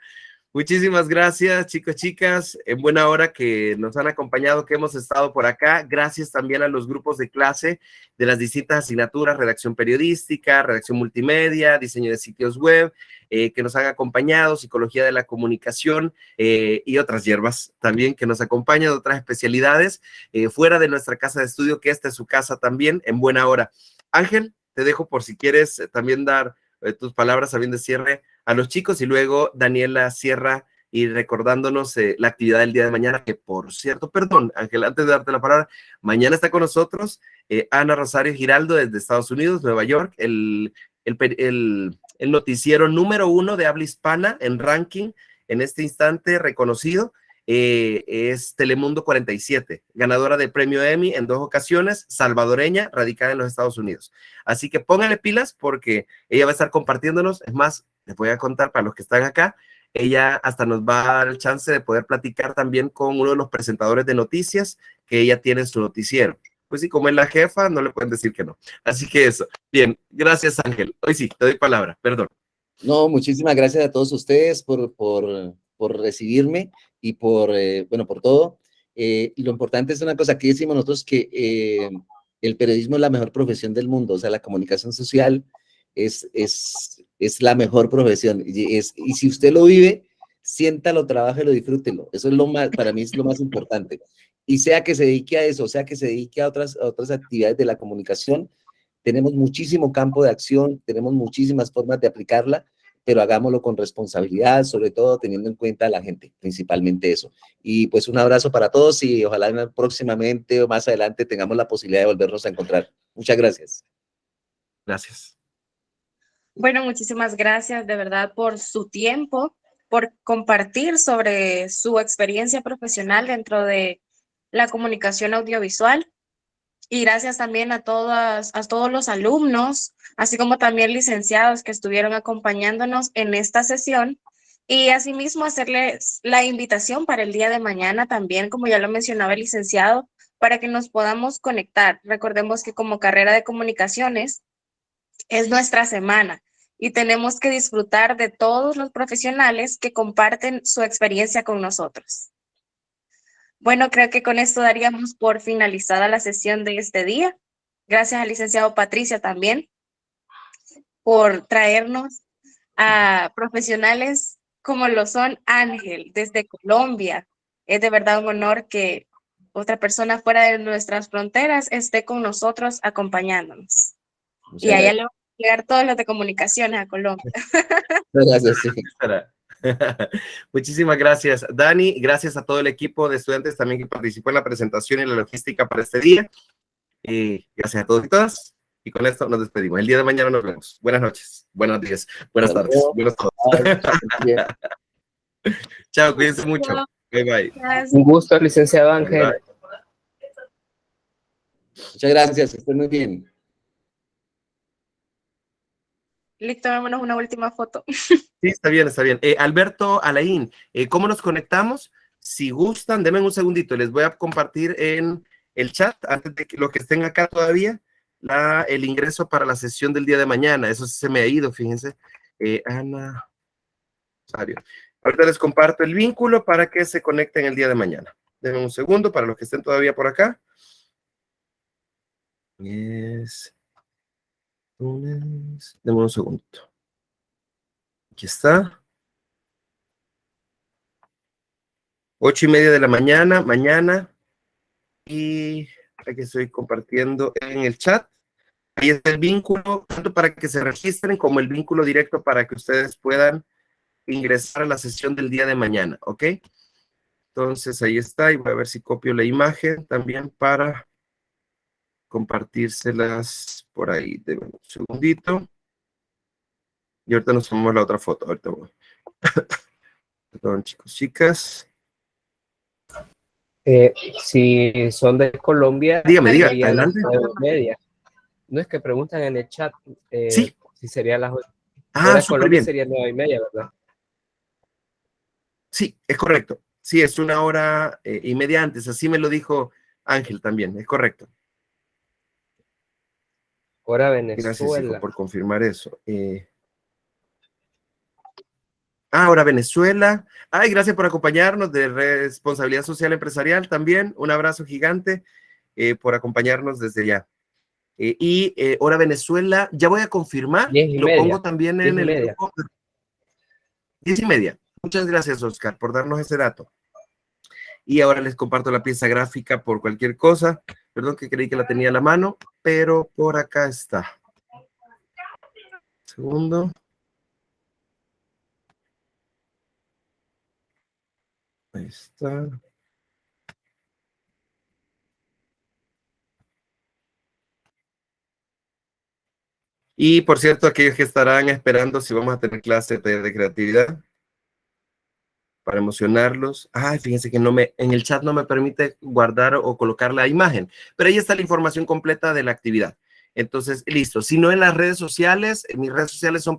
S18: Muchísimas gracias, chicos, chicas. En buena hora que nos han acompañado, que hemos estado por acá. Gracias también a los grupos de clase de las distintas asignaturas, redacción periodística, redacción multimedia, diseño de sitios web, que nos han acompañado, psicología de la comunicación y otras hierbas también que nos acompañan, de otras especialidades, fuera de nuestra casa de estudio, que esta es su casa también, en buena hora. Ángel, te dejo por si quieres también dar tus palabras también de cierre a los chicos, y luego Daniela cierra y recordándonos la actividad del día de mañana, que por cierto, perdón, Ángel, antes de darte la palabra, mañana está con nosotros Ana Rosario Giraldo desde Estados Unidos, Nueva York, el noticiero número 1 de habla hispana en ranking en este instante reconocido. Es Telemundo 47, ganadora del premio Emmy en 2 ocasiones, salvadoreña, radicada en los Estados Unidos. Así que pónganle pilas porque ella va a estar compartiéndonos. Es más, les voy a contar para los que están acá, ella hasta nos va a dar el chance de poder platicar también con uno de los presentadores de noticias que ella tiene en su noticiero. Pues sí, como es la jefa, no le pueden decir que no. Así que eso. Bien, gracias, Ángel. Hoy sí, te doy palabra, perdón.
S10: No, muchísimas gracias a todos ustedes por recibirme. y por, bueno, por todo. Lo importante es una cosa, aquí decimos nosotros que el periodismo es la mejor profesión del mundo, o sea, la comunicación social es la mejor profesión, y si usted lo vive, siéntalo, trabájelo, disfrútelo. Eso es lo más, para mí es lo más importante. Y sea que se dedique a eso, sea que se dedique a otras actividades de la comunicación, tenemos muchísimo campo de acción, tenemos muchísimas formas de aplicarla, pero hagámoslo con responsabilidad, sobre todo teniendo en cuenta a la gente, principalmente eso. Y pues un abrazo para todos y ojalá próximamente o más adelante tengamos la posibilidad de volvernos a encontrar. Muchas gracias.
S18: Gracias.
S1: Bueno, muchísimas gracias de verdad por su tiempo, por compartir sobre su experiencia profesional dentro de la comunicación audiovisual. Y gracias también a todos los alumnos, así como también licenciados que estuvieron acompañándonos en esta sesión. Y asimismo hacerles la invitación para el día de mañana también, como ya lo mencionaba el licenciado, para que nos podamos conectar. Recordemos que como carrera de comunicaciones es nuestra semana y tenemos que disfrutar de todos los profesionales que comparten su experiencia con nosotros. Bueno, creo que con esto daríamos por finalizada la sesión de este día. Gracias al licenciado Patricio también por traernos a profesionales como lo son Ángel desde Colombia. Es de verdad un honor que otra persona fuera de nuestras fronteras esté con nosotros acompañándonos.
S10: Muchas
S1: Y allá
S10: gracias.
S1: le vamos a llegar todos los de comunicaciones a Colombia.
S10: Gracias, sí.
S18: Muchísimas gracias, Dani. Gracias a todo el equipo de estudiantes también que participó en la presentación y la logística para este día. Gracias a todos y todas. Y con esto nos despedimos. El día de mañana nos vemos. Buenas noches, buenos días, buenas tardes. Buenas todos. Chao, cuídense mucho. Bye, bye.
S6: Un gusto, licenciado Ángel.
S18: Bye.
S10: Muchas gracias, estén muy bien.
S1: Listo, tomémonos una última foto.
S18: Sí, está bien, está bien. Alberto Alain, ¿cómo nos conectamos? Si gustan, denme un segundito. Les voy a compartir en el chat, antes de que los que estén acá todavía, el ingreso para la sesión del día de mañana. Eso sí se me ha ido, fíjense. Ana Rosario. Ahorita les comparto el vínculo para que se conecten el día de mañana. Denme un segundo para los que estén todavía por acá. Yes. Denme un segundo. Aquí está. 8:30 de la mañana, y aquí estoy compartiendo en el chat. Ahí está el vínculo, tanto para que se registren como el vínculo directo para que ustedes puedan ingresar a la sesión del día de mañana, ¿ok? Entonces ahí está, y voy a ver si copio la imagen también para compartírselas por ahí. Denme un segundito. Y ahorita nos tomamos la otra foto. Ahorita voy. Perdón, chicos, chicas.
S6: Si son de Colombia,
S18: Dígame,
S6: sería las
S18: adelante.
S6: 9:30. No es que preguntan en el chat
S18: Sí.
S6: si sería las 8.
S18: Ah,
S6: de
S18: súper
S6: Colombia
S18: bien.
S6: sería 9:30, ¿verdad?
S18: Sí, es correcto. Sí, es 1:30 antes. Así me lo dijo Ángel también. Es correcto.
S6: Hora
S18: Gracias,
S6: Venezuela.
S18: hijo, por confirmar eso. Ahora Venezuela. Ay, gracias por acompañarnos de Responsabilidad Social Empresarial también. Un abrazo gigante por acompañarnos desde allá. Hora Venezuela, ya voy a confirmar.
S6: 10:30.
S18: Lo pongo también en el
S6: 10:30.
S18: grupo. 10:30. Muchas gracias, Oscar, por darnos ese dato. Y ahora les comparto la pieza gráfica por cualquier cosa. Perdón que creí que la tenía a la mano, pero por acá está. Segundo. Ahí está. Y por cierto, aquellos que estarán esperando si vamos a tener clase de creatividad para emocionarlos. Ay, fíjense que en el chat no me permite guardar o colocar la imagen, pero ahí está la información completa de la actividad. Entonces, listo. Si no en las redes sociales, mis redes sociales son